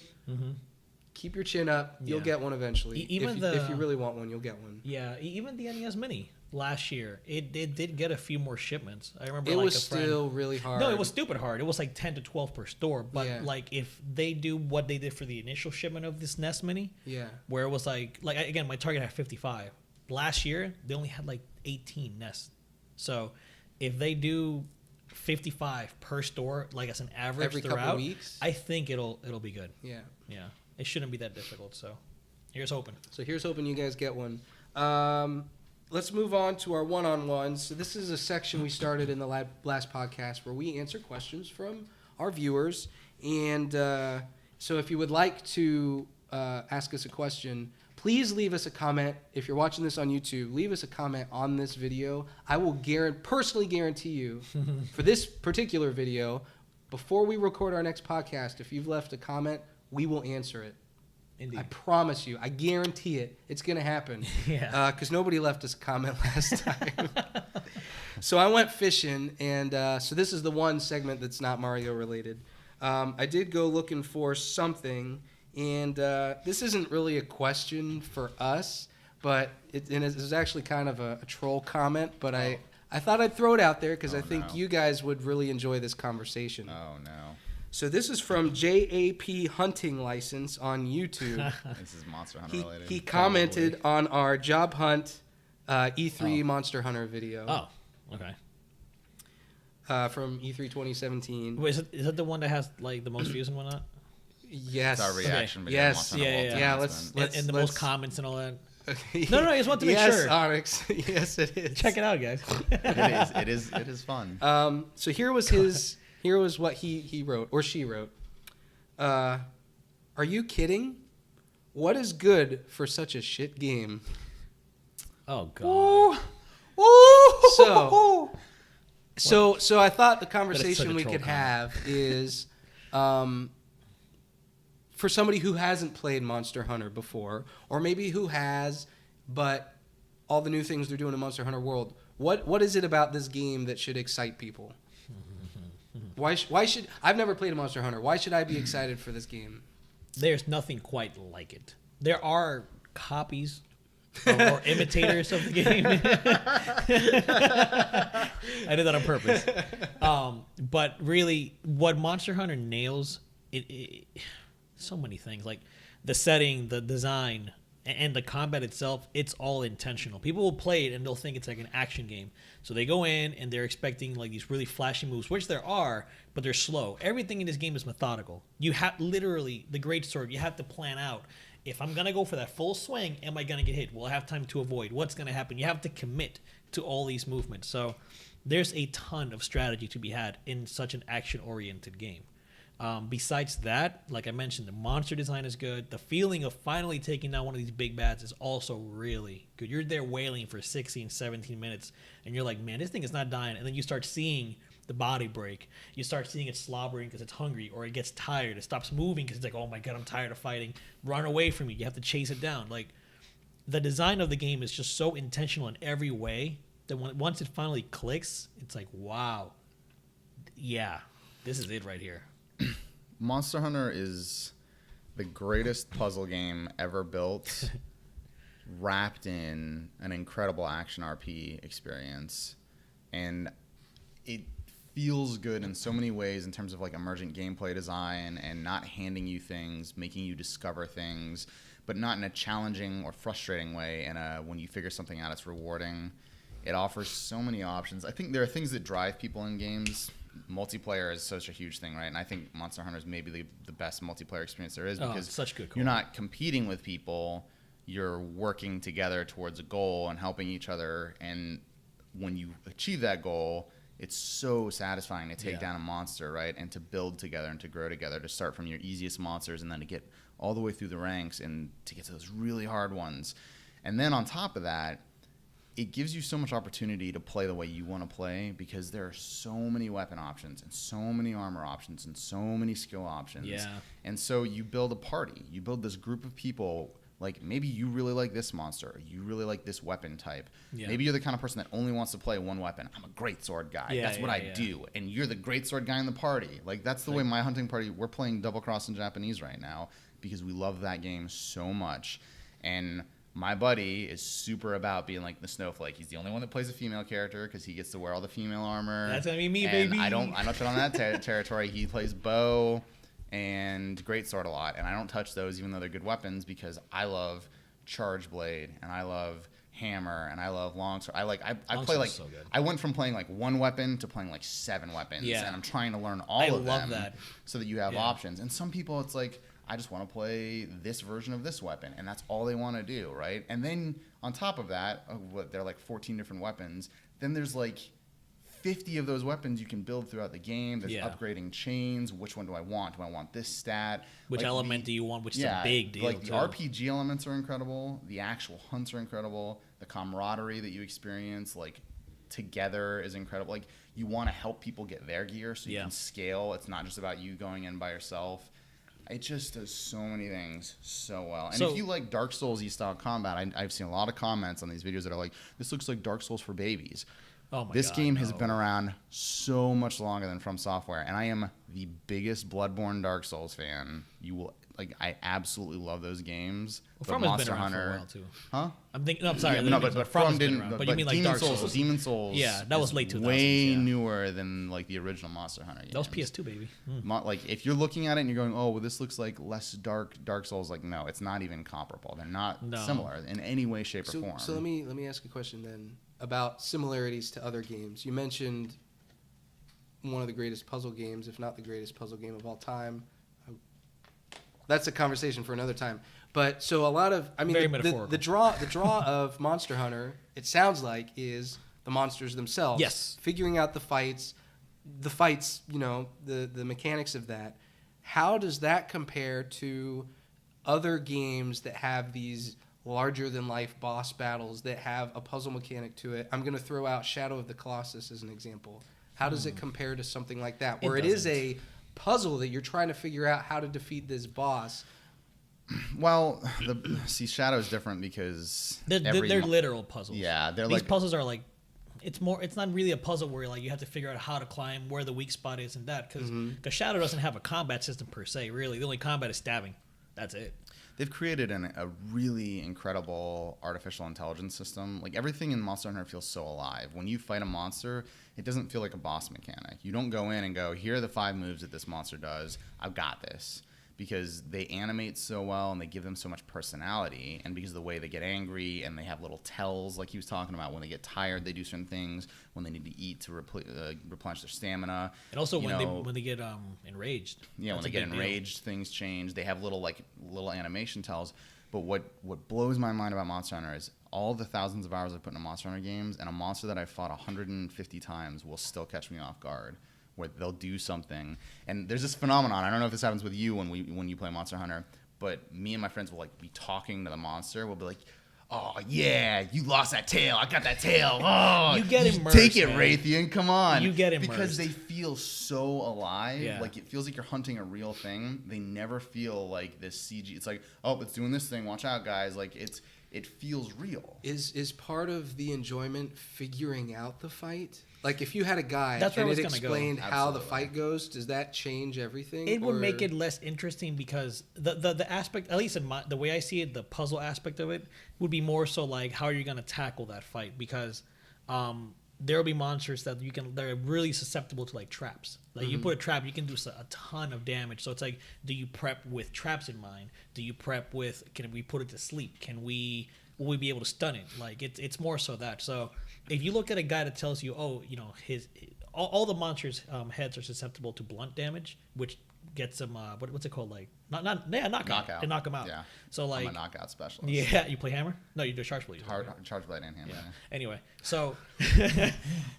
Keep your chin up. You'll Yeah. get one eventually. Even if you really want one, you'll get one. yeah, even the NES Mini last year, it did get a few more shipments. I remember It like was a friend. still really hard. No, it was stupid hard. It was like 10 to 12 per store. But Yeah. like if they do what they did for the initial shipment of this NES Mini, Yeah. where it was like again, my Target had 55. Last year they only had like 18 NES. So if they do 55 per store, like as an average Every throughout, couple weeks. I think it'll be good. Yeah. Yeah, it shouldn't be that difficult. So here's hoping. So here's hoping you guys get one. Let's move on to our one-on-ones. So this is a section we started in the last podcast where we answer questions from our viewers. And so if you would like to ask us a question, please leave us a comment. If you're watching this on YouTube, leave us a comment on this video. I will personally guarantee you for this particular video, before we record our next podcast, if you've left a comment, we will answer it. Indeed. I promise you. I guarantee it. It's going to happen. Yeah. Because nobody left us a comment last time. So I went fishing, and so this is the one segment that's not Mario related. I did go looking for something, and this isn't really a question for us, but it was actually kind of a troll comment, but I thought I'd throw it out there because I think you guys would really enjoy this conversation. Oh, no. So this is from JAP Hunting License on YouTube. This is Monster Hunter related. He commented on our Job Hunt E3 Monster Hunter video. Oh, okay. From E3 2017. Wait, is that the one that has like the most views and whatnot? Yes. It's our reaction video. Yes. Monster Hunter World Yeah, announcement. And the most comments and all that. Okay. No, I just want to make yes, sure. Onyx. Yes, it is. Check it out, guys. It is fun. So here was what he wrote, or she wrote. Are you kidding? What is good for such a shit game? Oh god. So I thought the such conversation a we troll could comment. have is, for somebody who hasn't played Monster Hunter before, or maybe who has, but all the new things they're doing in Monster Hunter World, what is it about this game that should excite people? Why should I've never played a Monster Hunter? Why should I be excited for this game? There's nothing quite like it. There are copies or imitators of the game. I did that on purpose. But really, what Monster Hunter nails, so many things. Like the setting, the design, and the combat itself, it's all intentional. People will play it and they'll think it's like an action game. So they go in and they're expecting like these really flashy moves, which there are, but they're slow. Everything in this game is methodical. You have literally the great sword. You have to plan out. If I'm going to go for that full swing, am I going to get hit? Will I have time to avoid? What's going to happen? You have to commit to all these movements. So there's a ton of strategy to be had in such an action-oriented game. Besides that, like I mentioned, the monster design is good. The feeling of finally taking down one of these big bats is also really good. You're there wailing for 16, 17 minutes, and you're like, man, this thing is not dying. And then you start seeing the body break. You start seeing it slobbering because it's hungry, or it gets tired. It stops moving because it's like, oh my God, I'm tired of fighting. Run away from me. You have to chase it down. Like, the design of the game is just so intentional in every way that once it finally clicks, it's like, wow, yeah, this is it right here. Monster Hunter is the greatest puzzle game ever built, wrapped in an incredible action RP experience, and it feels good in so many ways in terms of like emergent gameplay design and not handing you things, making you discover things, but not in a challenging or frustrating way. And when you figure something out, it's rewarding. It offers so many options. I think there are things that drive people in games. Multiplayer is such a huge thing, right? And I think Monster Hunter is maybe the best multiplayer experience there is because such good you're not competing with people. You're working together towards a goal and helping each other. And when you achieve that goal, it's so satisfying to take down a monster, right? And to build together and to grow together, to start from your easiest monsters and then to get all the way through the ranks and to get to those really hard ones. And then on top of that, it gives you so much opportunity to play the way you want to play because there are so many weapon options and so many armor options and so many skill options. Yeah. And so you build a party. You build this group of people. Like maybe you really like this monster. Or you really like this weapon type. Yeah. Maybe you're the kind of person that only wants to play one weapon. I'm a great sword guy. That's what I do. And you're the great sword guy in the party. Like that's the way my hunting party, we're playing Double Cross in Japanese right now because we love that game so much. And my buddy is super about being like the snowflake. He's the only one that plays a female character because he gets to wear all the female armor. That's gonna be me, and baby. I don't fit on that territory. He plays bow and greatsword a lot, and I don't touch those even though they're good weapons because I love charge blade and I love hammer and I love longsword. I play like so good. I went from playing like one weapon to playing like 7 weapons, and I'm trying to learn all of them that. so that you have options. And some people, it's like, I just want to play this version of this weapon, and that's all they want to do, right? And then on top of that, they're like 14 different weapons. Then there's like 50 of those weapons you can build throughout the game. There's upgrading chains. Which one do I want? Do I want this stat? Which element do you want? Which is a big deal. Like the RPG elements are incredible. The actual hunts are incredible. The camaraderie that you experience, like together, is incredible. Like you want to help people get their gear so you can scale. It's not just about you going in by yourself. It just does so many things so well. And if you like Dark Souls-y style combat, I've seen a lot of comments on these videos that are like, this looks like Dark Souls for babies. Oh my this God, game has been around so much longer than From Software, and I am the biggest Bloodborne Dark Souls fan. You will I absolutely love those games. Well, From has been around for a while too. Huh? I'm thinking. No, I'm sorry. Yeah, no, but From didn't. But you mean like Demon Dark Souls? Demon Souls. Yeah, that was late 2000s. Way newer than like the original Monster Hunter games. That was PS2, baby. Like if you're looking at it and you're going, oh, well, this looks like less Dark Souls. Like no, it's not even comparable. They're not similar in any way, shape, or form. So let me ask a question then about similarities to other games. You mentioned one of the greatest puzzle games, if not the greatest puzzle game of all time. That's a conversation for another time. But so a lot of, I mean, the draw of Monster Hunter, it sounds like, is the monsters themselves. Yes. Figuring out the fights, you know, the mechanics of that. How does that compare to other games that have these larger than life boss battles that have a puzzle mechanic to it? I'm going to throw out Shadow of the Colossus as an example. How does it compare to something like that, where it is a puzzle that you're trying to figure out how to defeat this boss? Well, Shadow is different because they're literal puzzles. Yeah, these puzzles are like, it's not really a puzzle where like you have to figure out how to climb, where the weak spot is, and that because Shadow doesn't have a combat system per se. Really, the only combat is stabbing. That's it. They've created a really incredible artificial intelligence system. Like everything in Monster Hunter feels so alive. When you fight a monster, it doesn't feel like a boss mechanic. You don't go in and go, here are the 5 moves that this monster does. I've got this. Because they animate so well and they give them so much personality, and because of the way they get angry and they have little tells, like he was talking about, when they get tired, they do certain things. When they need to eat to replenish their stamina, and also when they get enraged. Yeah, when they get enraged, things change. They have little animation tells. But what blows my mind about Monster Hunter is all the thousands of hours I've put into Monster Hunter games, and a monster that I've fought 150 times will still catch me off guard. Where they'll do something, and there's this phenomenon. I don't know if this happens with you when you play Monster Hunter, but me and my friends will like be talking to the monster. We'll be like, "Oh yeah, you lost that tail. I got that tail. Oh, you get immersed. Take it, man. Raytheon. Come on." You get immersed because they feel so alive. Yeah. Like it feels like you're hunting a real thing. They never feel like this CG. It's like, oh, it's doing this thing. Watch out, guys. Like it feels real. Is part of the enjoyment figuring out the fight? Like if you had a guide and it explained how the fight goes, does that change everything? It would make it less interesting because the aspect, at least in the way I see it, the puzzle aspect of it would be more so like how are you going to tackle that fight? Because there will be monsters that they're really susceptible to like traps. Like you put a trap, you can do a ton of damage. So it's like, do you prep with traps in mind? Do you prep with, can we put it to sleep? Will we be able to stun it? Like it's more so that. So if you look at a guy that tells you, oh, you know, all the monsters' heads are susceptible to blunt damage, which gets them what's it called? Like knockout. They knock them out. Yeah. So like I'm a knockout specialist. Yeah, you play hammer? No, you do charge blade. Charge blade and hammer. Yeah. Anyway, so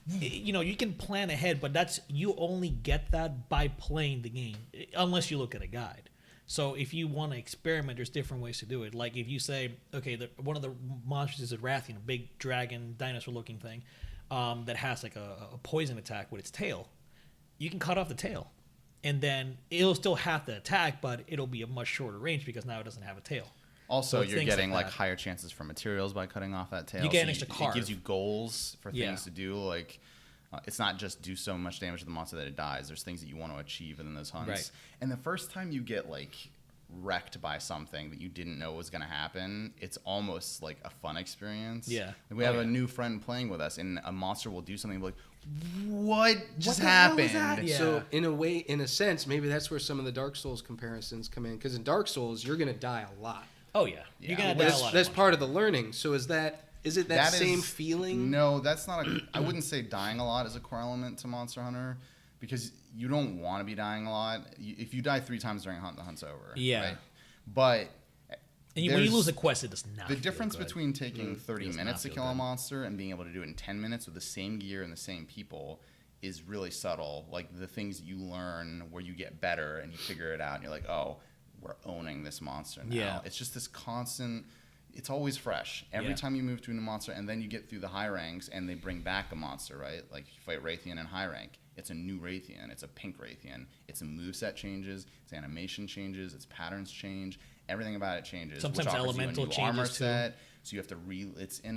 you know, you can plan ahead, but you only get that by playing the game, unless you look at a guide. So if you want to experiment, there's different ways to do it. Like if you say, okay, one of the monsters is a Rathian, a big dragon, dinosaur-looking thing that has like a poison attack with its tail. You can cut off the tail, and then it'll still have to attack, but it'll be a much shorter range because now it doesn't have a tail. Also, so you're getting like higher chances for materials by cutting off that tail. You get an extra card. It gives you goals for things to do, like. It's not just do so much damage to the monster that it dies. There's things that you want to achieve in those hunts. Right. And the first time you get like wrecked by something that you didn't know was going to happen, it's almost like a fun experience. Yeah. Like we have a new friend playing with us, and a monster will do something like, what just happened? Yeah. So in a sense, maybe that's where some of the Dark Souls comparisons come in. Because in Dark Souls, you're going to die a lot. Oh yeah. You're going to die a lot. That's part of the learning. So is that same feeling? No, that's not I wouldn't say dying a lot is a core element to Monster Hunter, because you don't want to be dying a lot. If you die 3 times during a hunt, the hunt's over. Yeah. Right? But when you lose a quest, it does not. The difference between taking 30 minutes to kill a monster and being able to do it in 10 minutes with the same gear and the same people is really subtle. Like the things that you learn where you get better and you figure it out and you're like, oh, we're owning this monster now. Yeah. It's just this constant, it's always fresh. Every time you move to a new monster, and then you get through the high ranks and they bring back a monster, right? Like you fight Raytheon in high rank. It's a new Raytheon. It's a pink Raytheon. Its moveset changes. Its animation changes. Its patterns change. Everything about it changes. Sometimes which offers elemental you a new changes armor too. set. So you have to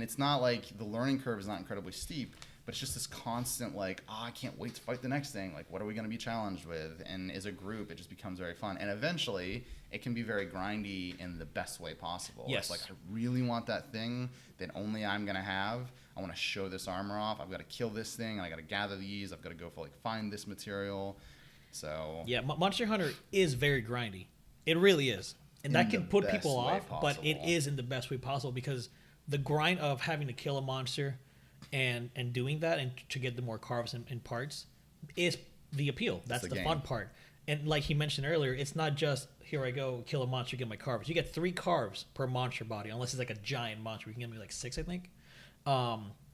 it's not like the learning curve is not incredibly steep, but it's just this constant like, I can't wait to fight the next thing. Like, what are we going to be challenged with? And as a group, it just becomes very fun. And eventually, it can be very grindy in the best way possible. Yes. It's like, I really want that thing that only I'm going to have. I want to show this armor off. I've got to kill this thing, and I got to gather these. I've got to go for find this material. So yeah, Monster Hunter is very grindy. It really is, and that can put people off. But it is in the best way possible because the grind of having to kill a monster and doing that and to get the more carves and parts is the appeal. That's the fun part. And like he mentioned earlier, it's not just here I go kill a monster, get my carves. You get 3 carves per monster body, unless it's like a giant monster. You can get me like 6, I think.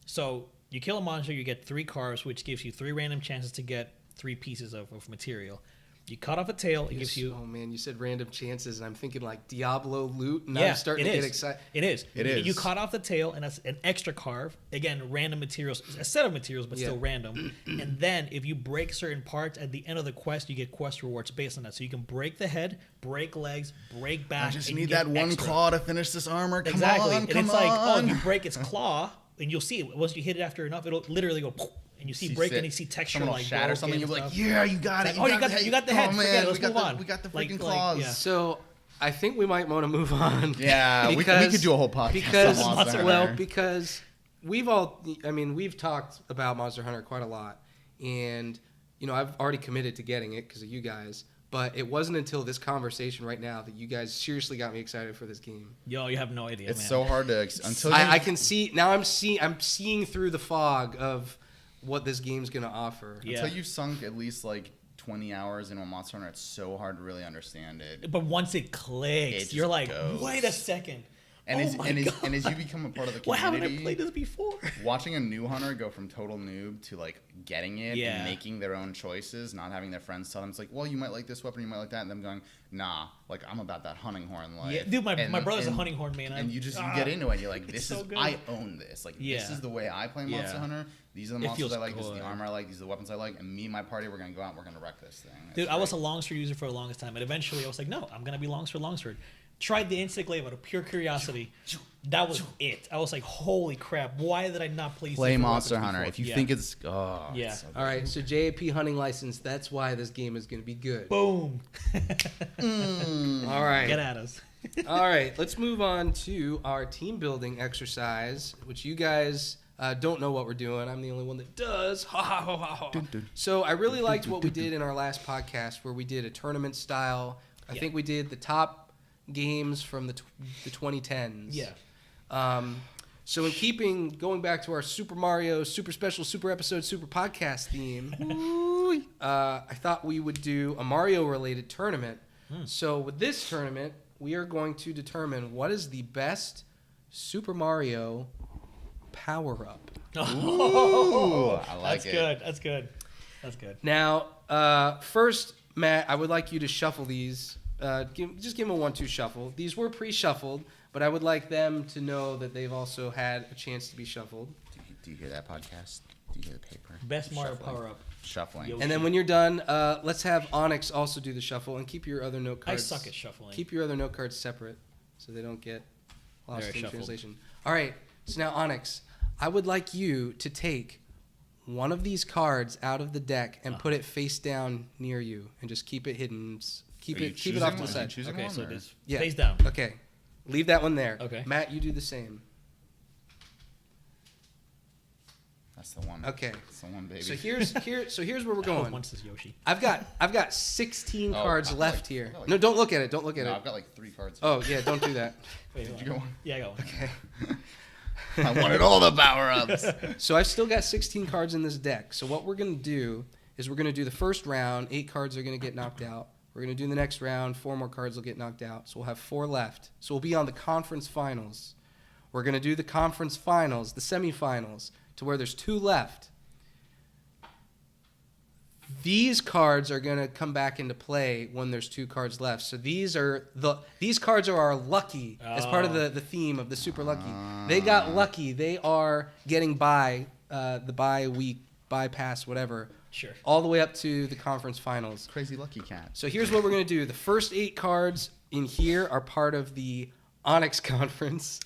So you kill a monster, you get 3 carves, which gives you 3 random chances to get 3 pieces of material. You cut off a tail, it gives you... Oh, man, you said random chances, and I'm thinking like Diablo loot, and yeah, I'm starting to get excited. It is. It is. You cut off the tail, and that's an extra carve. Again, random materials, a set of materials, but still random. And then if you break certain parts, at the end of the quest, you get quest rewards based on that. So you can break the head, break legs, break back. I just and need you get that one extra. claw to finish this armor. Come Exactly. on, And come it's on. like, oh, you break its claw, and you'll see it. Once you hit it after enough, it'll literally go... And you see break and you see texture someone like shatter something. You're like, yeah, you got it. You got the head. Oh Forget man, it. Let's move on. We got the Like, freaking claws. yeah. So I think we might want to move on. Yeah, we could do a whole podcast. Because, on Monster Hunter. well, because we've talked about Monster Hunter quite a lot. And, I've already committed to getting it because of you guys. But it wasn't until this conversation right now that you guys seriously got me excited for this game. Yo, you have no idea, It's man. so hard to until I can see now. I'm seeing through the fog of what this game's gonna offer. Yeah. Until you've sunk at least like 20 hours into a Monster Hunter, it's so hard to really understand it. But once it clicks, you're like, goes. wait a second. And Oh my God. as you become a part of the community, Why haven't I played this before? watching a new hunter go from total noob to like getting it Yeah. and making their own choices, not having their friends tell them it's like, well, you might like this weapon, you might like that, and them going, nah, like I'm about that hunting horn life. Yeah, dude, my brother's a hunting horn man. And you get into it. And you're like, it's this so is good. I own this. Like this is the way I play Monster Yeah. Hunter. These are the It monsters feels I like. This is the good. armor I like. These are the weapons I like. And me and my party, we're gonna go out. and We're gonna wreck this thing. Dude, I was a longsword user for the longest time, and eventually I was like, no, I'm gonna be longsword. Tried the instant glaive out of pure curiosity. That was it. I was like, holy crap! Why did I not play Monster Hunter. before? If you Yeah. think it's Yeah. it's so All right, so JAP hunting license. That's why this game is gonna be good. Boom. All right. Get at us. All right, let's move on to our team building exercise, which you guys don't know what we're doing. I'm the only one that does. Ha ha ha ha ha. Dun, dun. So I really liked what we did in our last podcast, where we did a tournament style. I think we did the top games from the 2010s. Yeah. So in going back to our Super Mario, Super Special, Super Episode, Super Podcast theme, I thought we would do a Mario-related tournament. So with this tournament, we are going to determine what is the best Super Mario power-up. Ooh, I like That's it. good. That's good. Now, first, Matt, I would like you to shuffle these. Just give them a 1-2 shuffle. These were pre-shuffled, but I would like them to know that they've also had a chance to be shuffled. Do you hear that podcast? Do you hear the paper? Best Mario Shuffling. power up. Shuffling. Yo. And then when you're done, let's have Onyx also do the shuffle and keep your other note I cards. suck at shuffling. Keep your other note cards separate so they don't get lost They're in shuffled. translation. All right, so now Onyx, I would like you to take one of these cards out of the deck and put it face down near you and just keep it hidden. Keep Are you it off to the choosing one? Are you side. choosing Okay, one, so or- this Yeah. face down. Okay, leave that one there. Okay. Matt, you do the same. That's the one. Okay. That's the one, baby. So here's where we're I going. once is Yoshi. I've got 16 Oh, cards I've got left like- here. I've got like- No, don't look at it. Don't look at No, it. I've got like 3 cards. Here. Oh yeah, don't do that. Wait, Did you go one? Yeah, I got one. Okay. I wanted all the power-ups. So I've still got 16 cards in this deck. So what we're going to do is we're going to do the first round. 8 cards are going to get knocked out. We're going to do the next round. 4 more cards will get knocked out. So we'll have 4 left. So we'll be on the conference finals. We're going to do the conference finals, the semifinals, to where there's 2 left. These cards are going to come back into play when there's 2 cards left. So these cards are our lucky as part of the theme of the super lucky. They got lucky. They are getting by the bye week, bypass, whatever. Sure. All the way up to the conference finals. Crazy lucky cat. So here's what we're going to do. The first 8 cards in here are part of the Onyx Conference,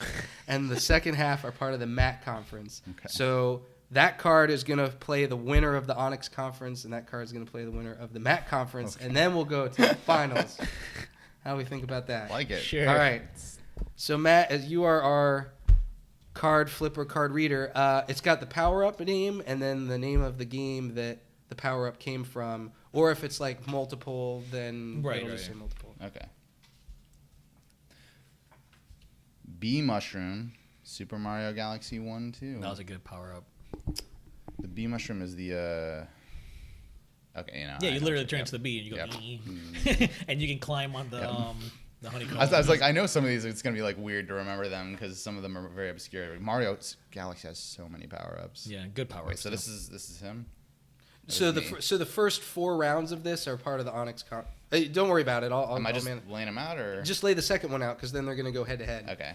and the second half are part of the Matt Conference. Okay. So that card is going to play the winner of the Onyx Conference, and that card is going to play the winner of the Matt Conference, and then we'll go to the finals. How do we think about that? Like it. Sure. All right. So, Matt, as you are our card flipper, card reader, it's got the power-up name and then the name of the game that the power-up came from. Or if it's like multiple, then it'll just say multiple. Okay. Bee Mushroom, Super Mario Galaxy 1, 2. That was a good power up. The Bee Mushroom is the okay, Yeah, you literally turn to the bee and you go, and you can climb on the honeycomb. I was like, I know some of these it's gonna be like weird to remember them because some of them are very obscure. Mario Galaxy has so many power ups. Yeah, good power ups. So this is him. So the first 4 rounds of this are part of the Onyx Con. Hey, don't worry about it. Am I just laying them out or just lay the second one out because then they're gonna go head to head. Okay.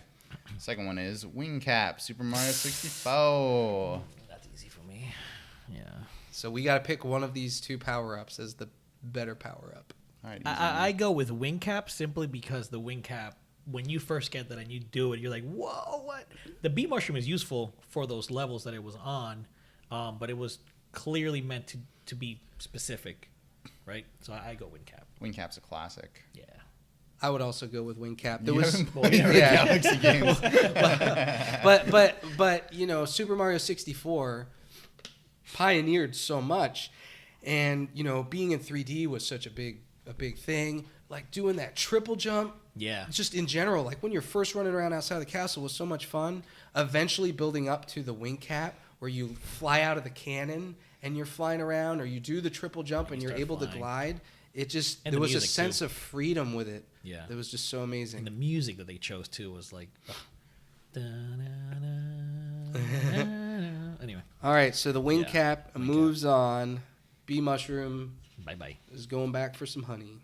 Second one is Wing Cap, Super Mario 64. That's easy for me. Yeah. So we got to pick one of these 2 power-ups as the better power-up. All right. I go with Wing Cap simply because the Wing Cap, when you first get that and you do it, you're like, whoa, what? The Bee Mushroom is useful for those levels that it was on, but it was clearly meant to be specific, right? So I go Wing Cap. Wing Cap's a classic. Yeah. I would also go with Wing Cap. There You was haven't played Galaxy games. but you know, Super Mario 64 pioneered so much, and you know, being in 3D was such a big thing. Like doing that triple jump. Yeah. Just in general, like when you're first running around outside the castle was so much fun. Eventually building up to the Wing Cap where you fly out of the cannon and you're flying around, or you do the triple jump and you're able to glide. It just, there was a sense of freedom with it. Yeah. That was just so amazing. And the music that they chose too was like, anyway. All right, so the Wing Cap moves on. Bee Mushroom Bye. is going back for some honey.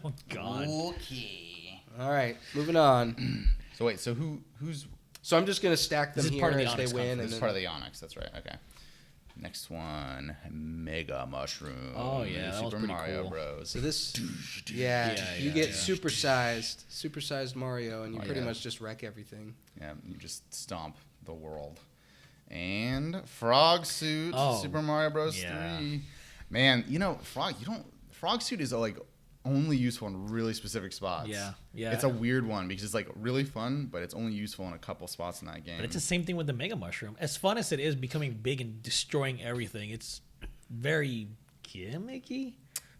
Oh God. Okay. All right, moving on. So wait, so who's So I'm just gonna stack them This is here part of the as they Onyx win. this And is then, part of the Onyx? That's right. Okay. Next one, Mega Mushroom. Oh, yeah, that was Super pretty Mario cool. Bros. so this, you Yeah, get yeah. supersized Mario, and you pretty yeah. much just wreck everything. Yeah, you just stomp the world. And Frog Suit, Oh, Super Mario Bros. yeah. 3. Man, you know, Frog Suit is like only useful in really specific spots. Yeah. It's a weird one because it's like really fun, but it's only useful in a couple spots in that game. But it's the same thing with the Mega Mushroom. As fun as it is becoming big and destroying everything, it's very gimmicky.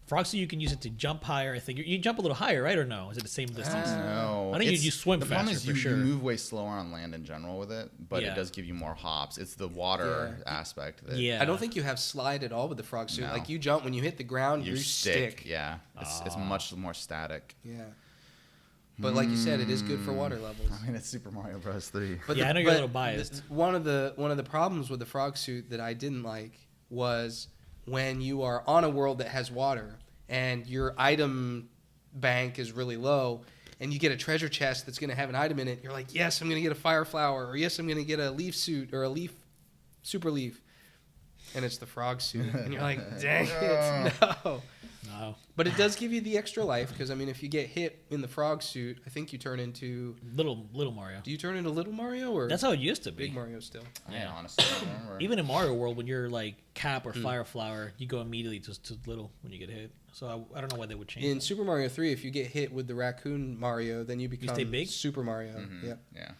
Frog Suit, you can use it to jump higher. I think you jump a little higher, right? Or no? Is it the same distance? No. I think you swim the problem faster is for you sure. move way slower on land in general with it, but Yeah. it does give you more hops. It's the water aspect. That Yeah. I don't think you have slide at all with the Frog Suit. No. Like you jump when you hit the ground, you stick. Yeah. It's much more static. Yeah. But like you said, it is good for water levels. I mean, it's Super Mario Bros. 3. But Yeah, I know you're a little biased. One of the problems with the Frog Suit that I didn't like was when you are on a world that has water and your item bank is really low and you get a treasure chest that's going to have an item in it. You're like, yes, I'm going to get a fire flower, or yes, I'm going to get a leaf suit or a leaf super leaf. And it's the Frog Suit. And you're like, dang it, no. No. But it does give you the extra life because, I mean, if you get hit in the Frog Suit, I think you turn into... Little Mario. Do you turn into Little Mario or That's how it used to be. Big Mario still? I honestly don't remember. Even in Mario World, when you're like Cap or Fire Flower, you go immediately to Little when you get hit. So I don't know why they would change In that. Super Mario 3, if you get hit with the raccoon Mario, then you become stay big? Super Mario. Mhm. Yep. Yeah.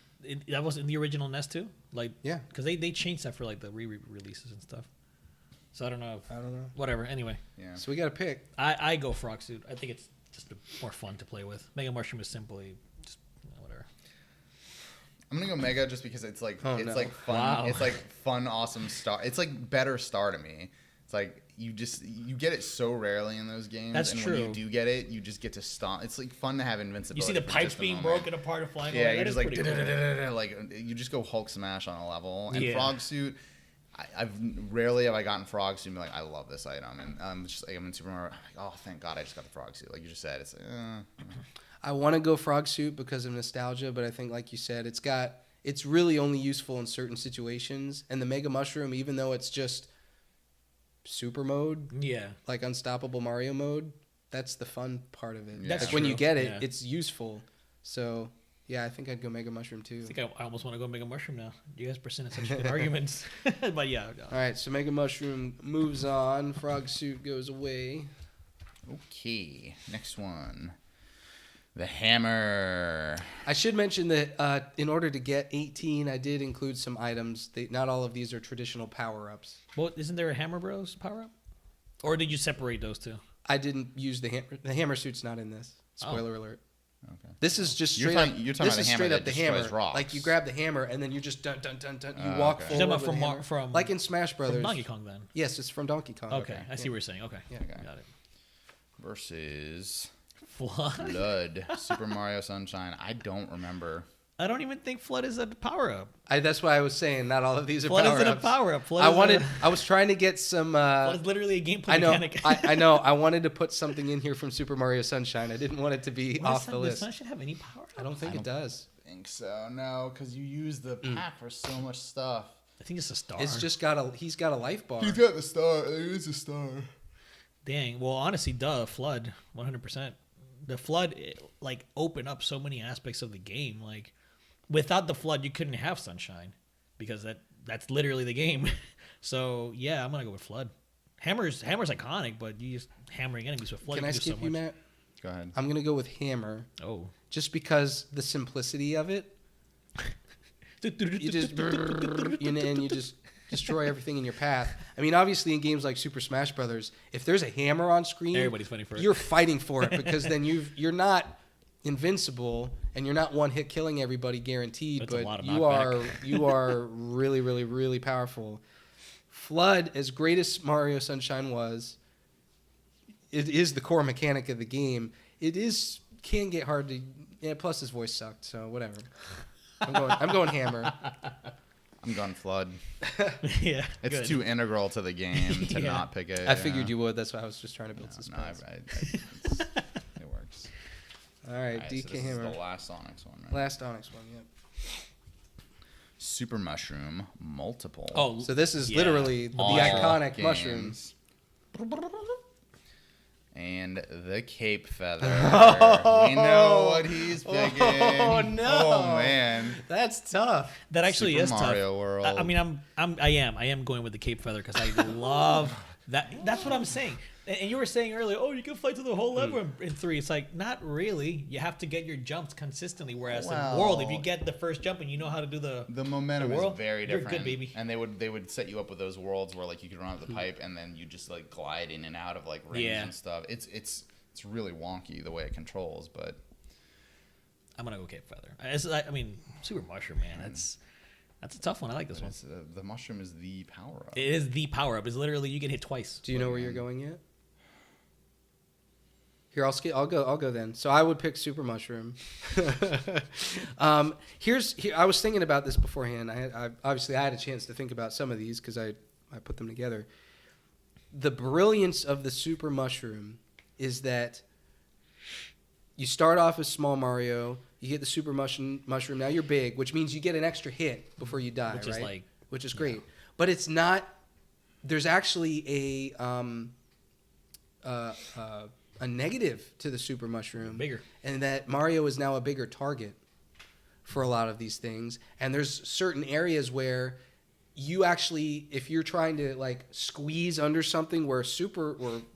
That was in the original NES too? Like, Yeah. Because they changed that for like the re-releases and stuff. So I don't know. I don't know. Whatever. Anyway, Yeah. So we got to pick. I go Frog Suit. I think it's just more fun to play with. Mega Mushroom is simply just whatever. I'm gonna go Mega just because it's like Oh, it's no. like fun. Wow. It's like fun, awesome star. It's like better star to me. It's like you get it so rarely in those games. That's and true. when you do get it, you just get to stomp. It's like fun to have invincibility. You see the for pipes just a being moment. broken apart and flying Yeah, away. you're That just is like pretty cool. like you just go Hulk smash on a level. And Yeah. Frog Suit, I've rarely have I gotten frog suit and be like, I love this item, and I'm just like, I'm in Super Mario. Like, oh, thank God, I just got the frog suit. Like you just said, it's like, I want to go frog suit because of nostalgia, but I think, like you said, it's really only useful in certain situations. And the Mega Mushroom, even though it's just super mode, like Unstoppable Mario mode, that's the fun part of it. Yeah. Like when you get it, it's useful. So yeah, I think I'd go Mega Mushroom too. I think I almost want to go Mega Mushroom now. You guys presented such good arguments. But yeah. No. All right, so Mega Mushroom moves on. Frog suit goes away. okay, next one. The hammer. I should mention that in order to get 18, I did include some items. Not all of these are traditional power-ups. Well, isn't there a Hammer Bros power up? Or did you separate those two? I didn't use the hammer. The hammer suit's not in this. Spoiler alert. Okay. This is just straight You're up. talking This about the is hammer straight that up the hammer. destroys rocks. Like you grab the hammer and then you're just dun dun dun dun. You Oh, walk okay. You're forward talking with about the hammer. from like in Smash Brothers. From Donkey Kong then. Yes, it's from Donkey Kong. Okay, I see what you're saying. Okay, Yeah. Okay. got it. Versus Flood. Flood. Super Mario Sunshine. I don't remember. I don't even think Flood is a power up. That's why I was saying not all of these are Flood power-ups. isn't a power up. I was trying to get some. Flood is literally a gameplay I know. mechanic. I know. I wanted to put something in here from Super Mario Sunshine. I didn't want it to be off the list. Does Sunshine have any power? I don't think it does. I think so. No, because you use the pack for so much stuff. I think it's a star. It's just he's got a life bar. He's got the star. There is a star. Dang. Well, honestly, Flood, 100%. The Flood, like, opened up so many aspects of the game. Like, without the Flood, you couldn't have Sunshine because that's literally the game. So yeah, I'm gonna go with Flood. Hammer's iconic, but you just hammering enemies with Flood. Can I do skip so you, much. Matt? Go ahead. I'm gonna go with Hammer. Oh. Just because the simplicity of it. You just and you just destroy everything in your path. I mean, obviously in games like Super Smash Brothers, if there's a hammer on screen, Everybody's fighting for it. You're fighting for it because then you're not invincible and you're not one hit killing everybody guaranteed, That's a but lot of you are really, really, really powerful. Flood, as great as Mario Sunshine was, it is the core mechanic of the game. Can get hard to. Yeah, plus his voice sucked, so whatever. I'm going Hammer. I'm going Flood. Yeah. It's good. too integral to the game to Yeah. not pick it. I figured you would. That's why I was just trying to build No, suspense. it works. All right, Alright, so DK this is Hammer. the last Onyx one, right? Last Onyx one, yep. Super Mushroom Multiple. Oh, So this is yeah. literally the All iconic games. mushrooms. And the Cape Feather. We know what he's picking. Oh, no. Oh man. That's tough. that actually Super is Mario tough. World. I mean, I am going with the Cape Feather because I love that. That's what I'm saying. And you were saying earlier, oh, you can fly to the whole level in 3. It's like, not really. You have to get your jumps consistently. Whereas in World, if you get the first jump and you know how to do the momentum the world, is very you're different. good, baby. And they would set you up with those worlds where like you could run up the pipe and then you just like glide in and out of like rings and stuff. It's really wonky the way it controls, but I'm gonna go Cape Feather. I mean, Super Mushroom, man. That's a tough one. I like this one. The mushroom is the power up. It is the power up. It's literally you get hit twice. Do you know where you're going yet? Here, I'll go then. So I would pick Super Mushroom. I was thinking about this beforehand. I obviously had a chance to think about some of these because I put them together. The brilliance of the Super Mushroom is that you start off as small Mario, you get the Super Mushroom, now you're big, which means you get an extra hit before you die, Which right? is like, which is great. But it's not. There's actually a negative to the Super Mushroom, Bigger. and that Mario is now a bigger target for a lot of these things. And there's certain areas where you actually, if you're trying to like squeeze under something where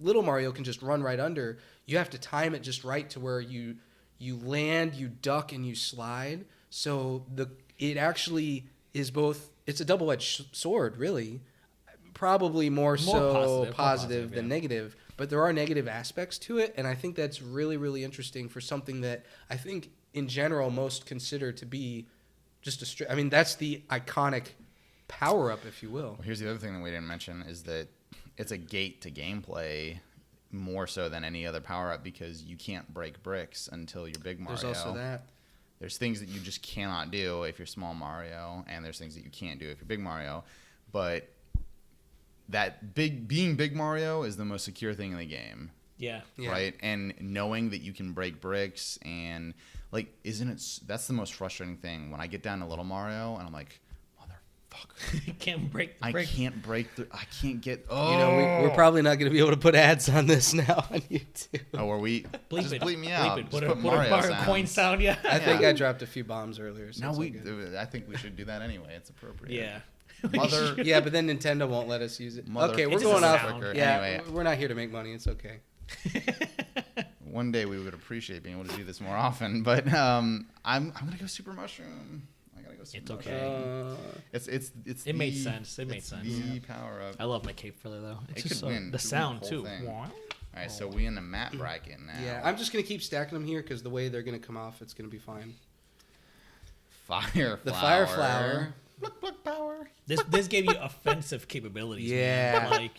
little Mario can just run right under, you have to time it just right to where you land, you duck, and you slide. So it actually is both. It's a double-edged sword, really. Probably more so positive than negative, but there are negative aspects to it, and I think that's really, really interesting for something that I think in general most consider to be just I mean, that's the iconic power-up, if you will. Well, here's the other thing that we didn't mention is that it's a gate to gameplay more so than any other power-up because you can't break bricks until you're Big Mario. There's also that. There's things that you just cannot do if you're small Mario, and there's things that you can't do if you're Big Mario. But that being Big Mario is the most secure thing in the game. Yeah. Right? And knowing that you can break bricks and like, that's the most frustrating thing when I get down to Little Mario and I'm like, motherfucker. You can't break the I brick. can't break the, I can't get, we're probably not going to be able to put ads on this now on YouTube. Oh, are we? Bleep Just it. bleep me out. Bleep it. Just Put a Mario coin sound, yeah. I think I dropped a few bombs earlier. So No, it's all good. I think we should do that anyway. It's appropriate. Yeah. Mother, Yeah, but then Nintendo won't let us use it. Mother- Okay, we're It's going just a off. sound. Yeah, Anyway. we're not here to make money. It's okay. one day we would appreciate being able to do this more often, but I'm gonna go Super Mushroom. I gotta go Super It's Mushroom. okay. It's It made sense. It made sense. The power up. I love my cape filler though. It's It just could win. the It could win sound the too. whole thing. All right, so we in the map bracket now. Yeah, I'm just gonna keep stacking them here because the way they're gonna come off, it's gonna be fine. Fire The flower. fire flower. Pluck, pluck, power. This gave you offensive capabilities. Yeah. Man. Like,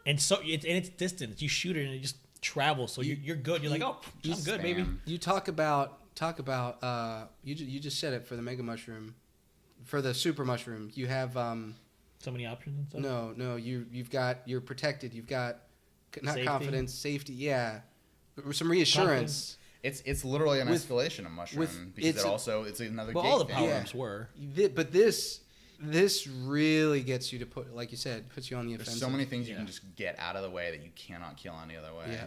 and so it's distance. You shoot it and it just travels. So you're good. You're like, oh, I'm good, baby. Spam. You talk about you just said it for the Mega Mushroom, for the Super Mushroom. You have So many options and stuff. no you're protected. You've got not Safety? confidence, safety. Yeah, some reassurance. It's literally an With- escalation of mushroom with- because it's another. But gate all the thing. power Yeah. ups were. But this really gets you to put, like you said, puts you on the There's offensive. so many things you can Yeah. just get out of the way that you cannot kill any other way. Yeah.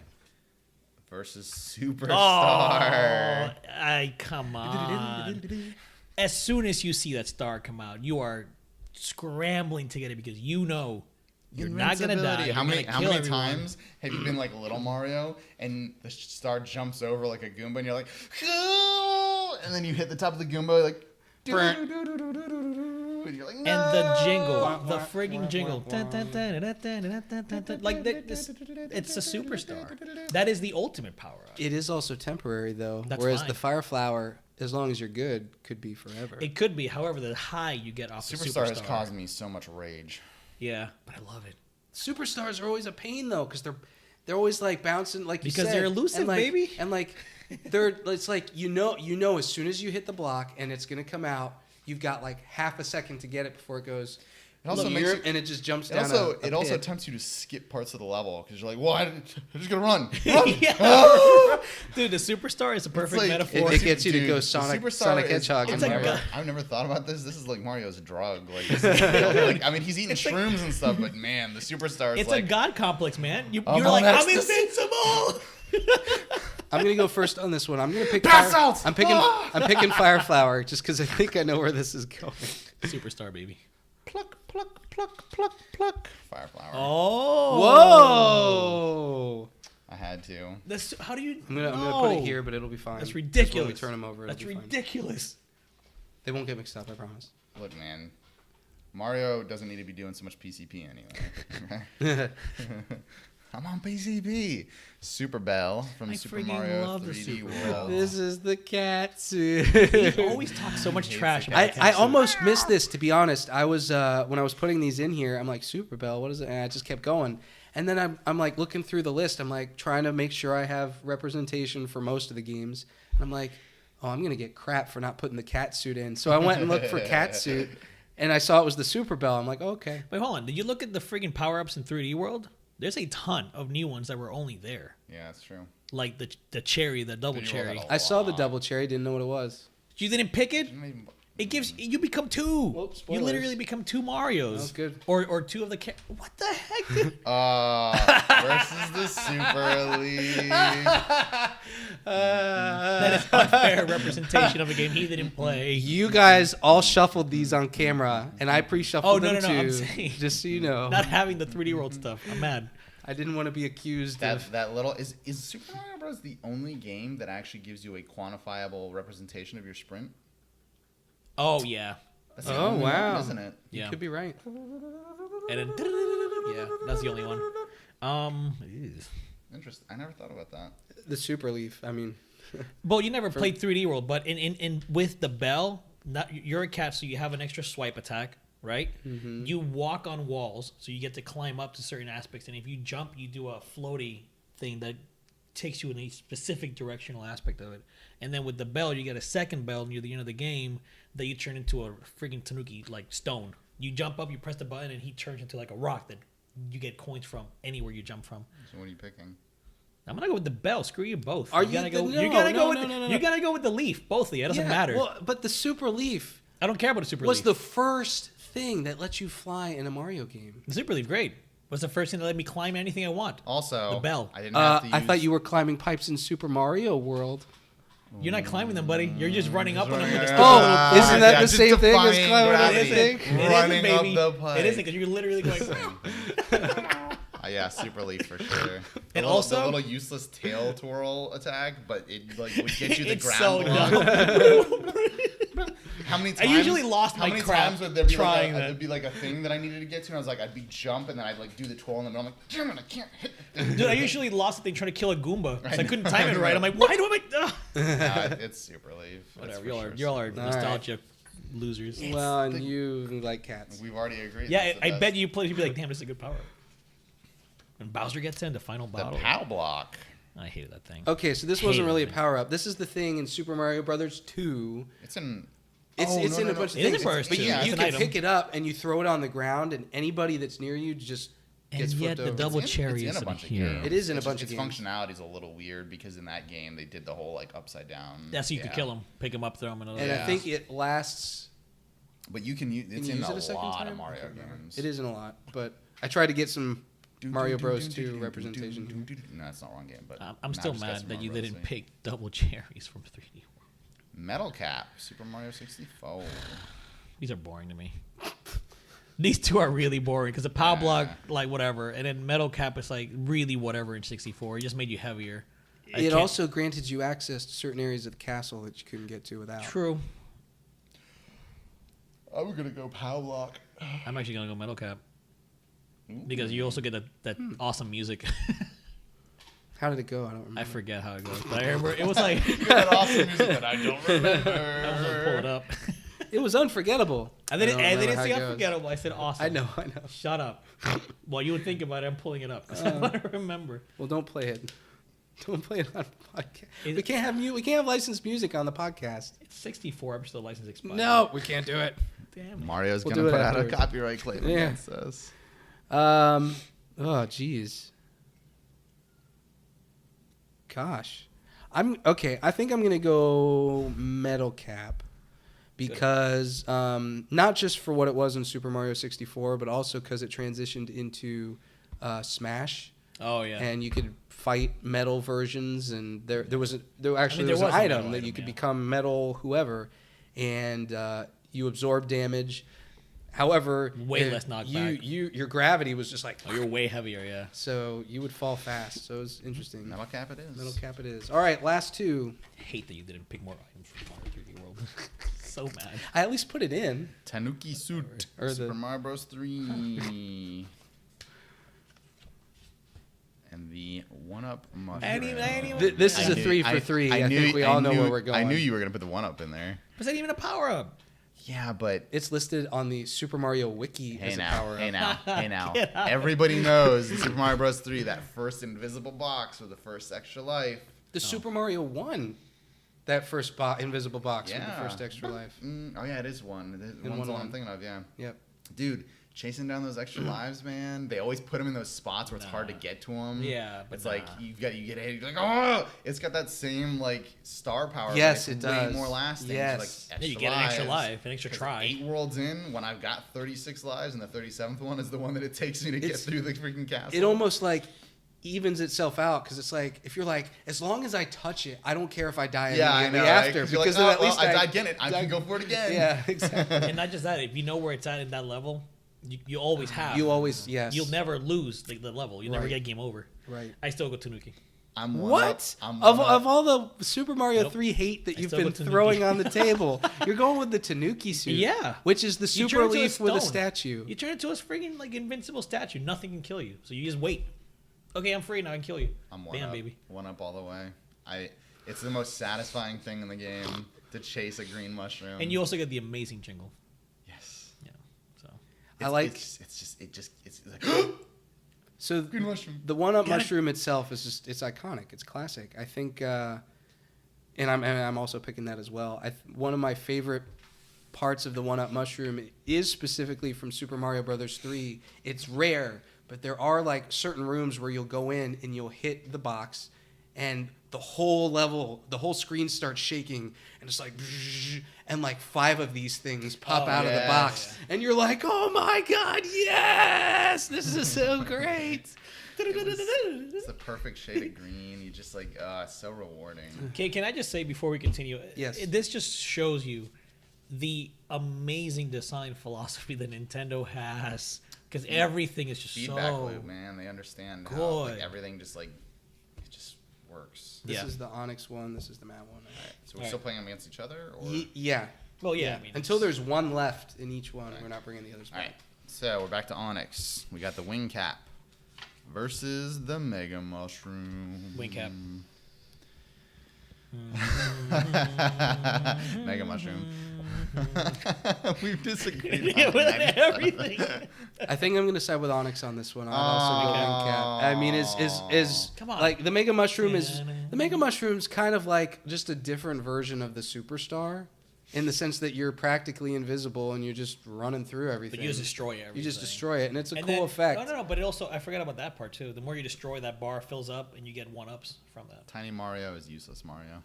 Versus Superstar. Oh, come on. As soon as you see that star come out, you are scrambling to get it because you know you're not gonna die. Invincibility. You're How many gonna kill everyone. times have you been like Little Mario and the star jumps over like a Goomba and you're like, "Cool," and then you hit the top of the Goomba like, and you're like, And "No!" the jingle, the frigging jingle, dun, dun, dun, dun, dun, dun, dun, dun, dun. Like it's a superstar. That is the ultimate power up. It is also temporary though, That's whereas fine. the Fire Flower, as long as you're good, could be forever. It could be, however, the high you get off the Superstar superstar has caused me so much rage. Yeah, but I love it. Superstars are always a pain though, because they're always like bouncing, like you Because said, they're elusive, and like, baby. and like it's like you know as soon as you hit the block and it's gonna come out, you've got like half a second to get it before it goes. It also makes you- and it just jumps It down. also pit. tempts you to skip parts of the level because you're like, well, I'm just gonna run. Yeah. Dude, the superstar is a perfect like- metaphor. It gets you to Dude, go the Sonic Superstar is- Hedgehog. it's in like Mario. I've never thought about this. This is like Mario's drug. Like, this is like I mean, he's eating shrooms and stuff, but man, the Superstar is It's like, a god complex, man. You're I'm like, on I'm ecstasy. invincible. I'm gonna go first on this one. I'm gonna pick. Pass out! I'm picking Fire Flower just because I think I know where this is going. Superstar, baby. pluck, pluck, pluck, pluck, pluck. Fire flower. Oh. Whoa! I had to. This, how do you? I'm gonna no. put it here, but it'll be fine. That's Just when ridiculous. we turn them over, it'll That's be fine. ridiculous. They won't get mixed up. I promise. Look, man. Mario doesn't need to be doing so much PCP anyway. I'm on PCP. Super Bell from I Super freaking Mario love the 3D Super World. Bell. This is the cat suit. You always talk so much Hates trash the about cat I Kensu. almost missed this, to be honest. I was when I was putting these in here, I'm like, Super Bell, what is it? And I just kept going. And then I'm like looking through the list. I'm like trying to make sure I have representation for most of the games. And I'm like, oh, I'm gonna get crap for not putting the cat suit in. So I went and looked for cat suit, and I saw it was the Super Bell. I'm like, oh, okay. Wait, hold on. Did you look at the friggin' power ups in 3D World? There's a ton of new ones that were only there, Yeah, that's true. like the cherry, the double 3D World cherry. had a I saw the lot. double cherry. Didn't know what it was. You didn't pick it. Didn't even- It gives you become two. Well, you spoilers. literally become two Marios. That was good. Or two of the what the heck? Dude? Versus the Super League. That is unfair representation of a game he didn't play. You guys all shuffled these on camera, and I pre-shuffled Oh, no, them no, no, I'm too. saying- Just so you know, Not having the 3D World stuff. I'm mad. I didn't want to be accused of. That little is Super Mario Bros. The only game that actually gives you a quantifiable representation of your sprint? Oh yeah, That's the Oh, only wow. one, isn't it? You yeah. could be right. And then yeah, that's the only one. Ew. Interesting. I never thought about that. The Super Leaf. I mean, Well, you never played 3D World, but in with the bell, you're a cat, so you have an extra swipe attack, right? Mm-hmm. You walk on walls, so you get to climb up to certain aspects, and if you jump, you do a floaty thing that takes you in a specific directional aspect of it. And then with the bell, you get a second bell near the end of the game that you turn into a freaking tanuki like stone. You jump up, you press the button, and he turns into like a rock that you get coins from anywhere you jump from. So what are you picking? I'm gonna go with the bell. Screw you both. Are you gotta go? You gotta go with. You gotta go with the leaf. Both of you. It doesn't matter. Well, but the Super Leaf I don't care about the Super was Leaf. the first thing that lets you fly in a Mario game. The Super Leaf, great. Was the first thing that let me climb anything I want. Also, the bell. I didn't have to use... I thought you were climbing pipes in Super Mario World. You're not climbing them, buddy. You're just running up on them. With a Oh, isn't that the just same thing as defying climbing on gravity. the thing? It isn't, Running baby. up the pipe. It isn't because you're literally going. Yeah, Super Leaf for sure. And the also- little useless tail twirl attack, but it like would get you the It's ground so block. How many times? I usually lost how my many crap times would there be trying like that. there'd be like a thing that I needed to get to, and I was like, I'd be jump, and then I'd like do the twirl, and then I'm like, damn it, I can't hit the thing. Dude, I usually lost the thing trying to kill a Goomba. So I Right. couldn't time it right. I'm like, why do I make? Nah, it's Super Leaf. That's Whatever. for sure Y'all are Super All right. nostalgia losers. Well, and you like cats. Leaf. We've already agreed. Yeah, that's the I best. bet you play. You'd be like, damn, this is a good power up. When Bowser gets in the final the battle, POW block. I hated that thing. Okay, so this wasn't Hated really a it. power up. This is the thing in Super Mario Brothers 2. It's in. It's Oh, it's no, in no, a no. bunch of It is things. in Brothers But 2. you It's an can item. pick it up and you throw it on the ground, and anybody that's near you just gets And yet flipped the over. double It's cherry in is a a bunch of hero. games. It is in a It's bunch just- of its games. functionality is a little weird because in that game they did the whole like upside down. That's so you could Yeah. kill him, pick him up, throw him in another. And Yeah. I think it lasts. But you can use it's you in use a it a second lot time? of Mario I can't remember. games. It isn't a lot, but I tried to get some Mario Bros. 2 representation. No, it's not wrong game, but I'm now still I just got mad some that more you Bros. didn't pick double cherries from 3D. Metal Cap, Super Mario 64. These are boring to me. These two are really boring because the power Yeah. block, like whatever, and then metal cap is like really whatever in 64. It just made you heavier. I It can't- also granted you access to certain areas of the castle that you couldn't get to without. true. I'm gonna go POW block. I'm actually gonna go metal cap because you also get that awesome music. How did it go? I don't remember. I forget how it goes, but I remember it was like That awesome music that I don't remember. I was gonna pull it up. It was unforgettable. I didn't remember how say it goes. unforgettable. I said awesome. I know. Shut up. Well, you would think about it. I'm pulling it up because I want to remember. Well, don't play it. Don't play it on podcast. Is We it- can't have we can't have licensed music on the podcast. It's 64. I'm sure the license expired. No, we can't do it. Damn. Mario's We'll gonna do it put out a afterwards. copyright claim Yeah. against us. Oh, jeez. Gosh, I'm okay. I think I'm gonna go Metal Cap because not just for what it was in Super Mario 64, but also because it transitioned into Smash. Oh yeah. And you could fight metal versions, and there was an there item was a metal that you item, could yeah. become metal whoever, and you absorb damage. However, Way less knockback. your gravity was just like Oh, you're way heavier. Yeah. so you would fall fast. So it was interesting. Metal Cap it is. Metal Cap it is. All right, last two. I hate that you didn't pick more items from Mario 3D World. So mad. I at least put it in. Tanuki Suit. Or the- Super Mario Bros. 3. And the 1-up mushroom. I ain't even- This is I a knew- 3 for 3. I think we all know where we're going. I knew you were gonna put the 1-up in there. Was that even a power up? Yeah, but It's listed on the Super Mario Wiki hey as a now, power hey up. now, hey now. Get out. Everybody knows in Super Mario Bros. 3 that first invisible box with the first extra life. The Super Mario 1, that first invisible box with the Yeah. first extra life. Oh yeah, it is one. In One's the one 1-1. I'm thinking of. Yeah. Yep. Dude, chasing down those extra lives, man. They always put them in those spots where it's hard to get to them. Yeah, but it's like nah. you get hit. You're like, oh, it's got that same like star power. but Yes, it's it way does. more lasting. Yes. Like, Yeah, you get an extra life, an extra 'Cause try. 8 worlds in, when I've got 36 lives, and the 37th one is the one that it takes me to get It's- through the freaking castle. It almost like evens itself out because it's like if you're like as long as I touch it, I don't care if I die yeah, I immediately know. after Right? 'Cause you're because like, at least I died again. I can go for it again. Yeah, exactly. And not just that, if you know where it's at in that level, you always have. You always yes. You'll never lose the level. You'll never Right. get game over. Right. I still go Tanuki. I'm one What? Up. I'm Of one up. all the Super Mario Nope. 3 hate that I you've still been go Tanuki. throwing on the table, you're going with the Tanuki suit. Yeah. Which is the You Super turn into a Leaf with a stone. statue. You turn into a freaking like invincible statue. Nothing can kill you. So you just wait. Okay, I'm free now. I can kill you. I'm one Bam, up. baby. 1-up all the way. It's the most satisfying thing in the game to chase a green mushroom. And you also get the amazing jingle. yes. Yeah. So I like It's like so green mushroom. the 1-up Got it. mushroom itself is just it's iconic. It's classic. I think and I'm also picking that as well. One of my favorite parts of the 1-up mushroom is specifically from Super Mario Brothers 3. It's rare, but there are like certain rooms where you'll go in and you'll hit the box, and the whole level, the whole screen starts shaking, and it's like, and like 5 of these things pop out of the box, and you're like, oh my god, yes, this is so great. It's the perfect shade of green. You just like, it's so rewarding. Okay, can I just say before we continue? Yes. This just shows you the amazing design philosophy that Nintendo has, because everything is just Feedback so loop, man. They understand good. how like, everything just like it just works. This is the Onyx one. This is the matte one. All right, so we're still playing them against each other, or Yeah. Well, yeah. I mean, Until there's one left in each one, Right. we're not bringing the others all back. right. So we're back to Onyx. We got the wing cap versus the Mega Mushroom. Wing cap. Mega Mushroom. We've disagreed Yeah, on with that. everything. I think I'm gonna side with Onyx on this one. I'll also go wing cap. I mean, is Come on. like the Mega Mushroom is the Mega Mushroom's kind of like just a different version of the Superstar, in the sense that you're practically invisible and you're just running through everything. But you just destroy everything. You just destroy it, and it's a And cool then- effect. No, but it also, I forgot about that part too. The more you destroy, that bar fills up, and you get 1-ups from that. Tiny Mario is useless Mario.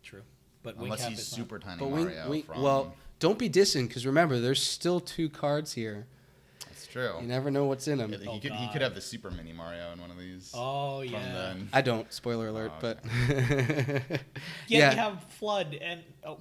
True. But wing Unless cap he's is super tiny But Mario from... well, don't be dissing, because remember, there's still 2 cards here. That's true. You never know what's in them. He Oh, could God. have the super mini Mario in one of these. Oh, from yeah. the- I don't. Spoiler alert, Oh, but Yeah, you have Flood and... Oh,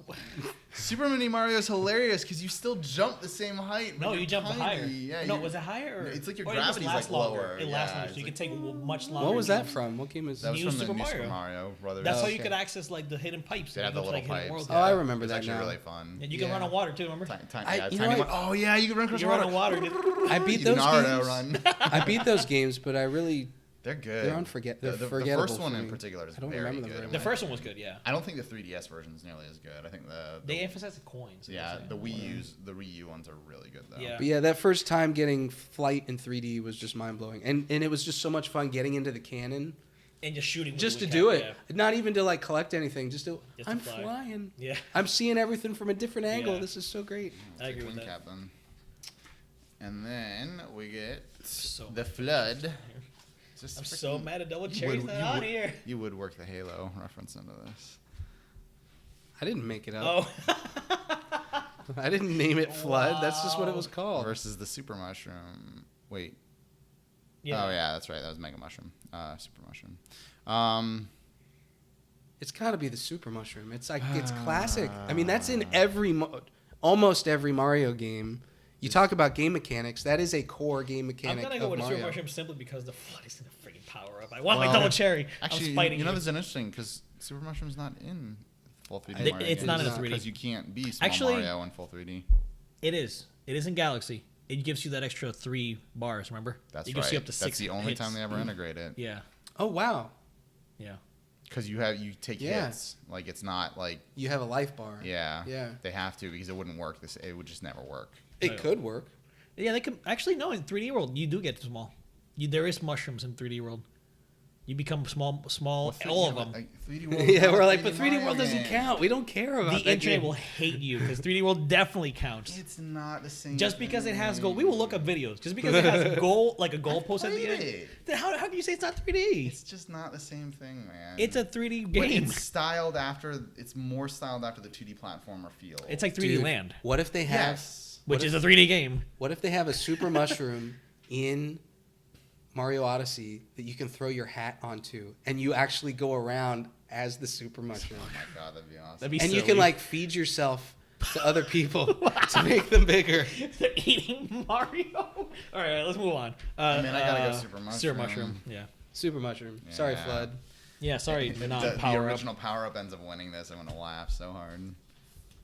Super Mini Mario is hilarious because you still jump the same height. but no, you're you jump tiny. higher. Yeah, No, you- was it higher? Or, It's like your or it just gravity's lasts like longer. lower. It Yeah, lasts longer, so it's you can like- take much longer. what was that jumps. from? What game is That was New from Super the new Mario. Super Mario Brothers. That's how okay. you could access like the hidden pipes. They and had the go to, little like, hidden pipes. worlds. Oh, I remember It's that actually now. really fun. And you can Yeah. run on water too, remember? you know, tiny oh yeah, you can run across You run water. on water. Dude. I beat You those Naruto games. run. I beat those games, but I really They're good. they're forgettable. The first one in particular is I don't very remember them good. very The first one was good, yeah. I don't think the 3DS version is nearly as good. I think They emphasize the coins. yeah, the Wii U ones are really good though. Yeah. But yeah, that first time getting Flight in 3D was just mind blowing, and it was just so much fun getting into the cannon, And just shooting. with just the to wing do cap, it, not even to like collect anything, just to Just to I'm fly. flying, Yeah. I'm seeing everything from a different angle. Yeah. This is so great. I agree with Wing that. cap then. And then we get So the Flood. Just I'm so freaking- mad at Double you Cherry's would- not you on would- here. You would work the Halo reference into this. I didn't make it up. Oh. I didn't name it Flood. That's just what it was called. Versus the Super Mushroom. Wait. Yeah. Oh yeah, that's right. That was Mega Mushroom. Super Mushroom. It's got to be the Super Mushroom. It's like it's classic. I mean, that's in almost every Mario game. You talk about game mechanics. That is a core game I'm mechanic gonna go of with the Super Mario. Mushroom simply because the Flood is gonna freaking power up. I want my Well, Double Cherry. Actually, I'm fighting you know, this is interesting because Super Mushroom's not in full 3D. It- Mario it's not in a 3D. because you can't be small Actually- Mario in full 3D. It is. It is in Galaxy. It gives you that extra 3 bars. Remember? That's it right. gives you up to 6 That's the only hits. time they ever integrate it. Yeah. Oh wow, Yeah. Because you take Yeah. hits. Like it's not like you have a life bar. yeah. Yeah. They have to because it wouldn't work. It would just never work. It could work. Yeah, they can actually no in 3D World you do get small. There is mushrooms in 3D World. You become small, Well, all of them. Like, 3D World Yeah, we're not like, 3D but 3D Mario World doesn't game. count. We don't care about The that internet game. will hate you because 3D World definitely counts. It's not the same. Just because it has gold, we thing. will look up videos. Just because it has gold, like a goalpost at the played end. it. Then how can you say it's not 3D? It's just not the same thing, man. It's a 3D But game. it's styled after. It's more styled after the 2D platformer feel. It's like 3D Dude, Land, What if they have? yes. which is a 3D game. What if they have a Super Mushroom in Mario Odyssey that you can throw your hat onto, and you actually go around as the Super Mushroom, Oh my god, that'd be awesome. That'd be and you silly. can like feed yourself to other people to make them bigger. They're eating Mario. All right, let's move on. I mean, I gotta go Super Mushroom. Super Mushroom. Yeah. Super Mushroom. Sorry, Yeah. Flood. Yeah. Sorry, the not power up. original power up ends up winning this. I'm gonna laugh so hard.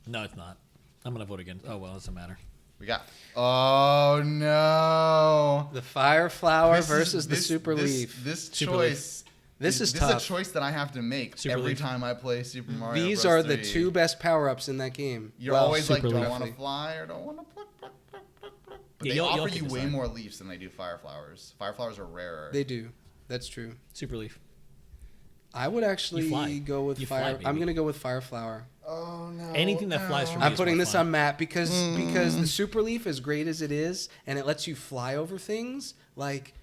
No, it's not. I'm gonna vote against. Oh well, it doesn't matter. We got. Oh no. The Fire Flower This is- versus the this- Super this- Leaf. This Super choice. This is This tough. is a choice that I have to make Super every Leaf. time I play Super Mario. These Bros. are the 3. two best power ups in that game. You're Well, always like, Super do I Leaf. want to fly or don't want to pluck, pluck, pluck, pluck, pluck? But Yeah, they you'll offer have to you way decide. more leaves than they do fire flowers. Fire flowers are rarer. They do. That's true. Super Leaf. I would You actually fly. go with You fly, Fire. I'm baby. gonna go with Fire Flower. Oh no. Anything that flies from me I'm is putting more this fun. on Matt because the Super Leaf, as great as it is, and it lets you fly over things, like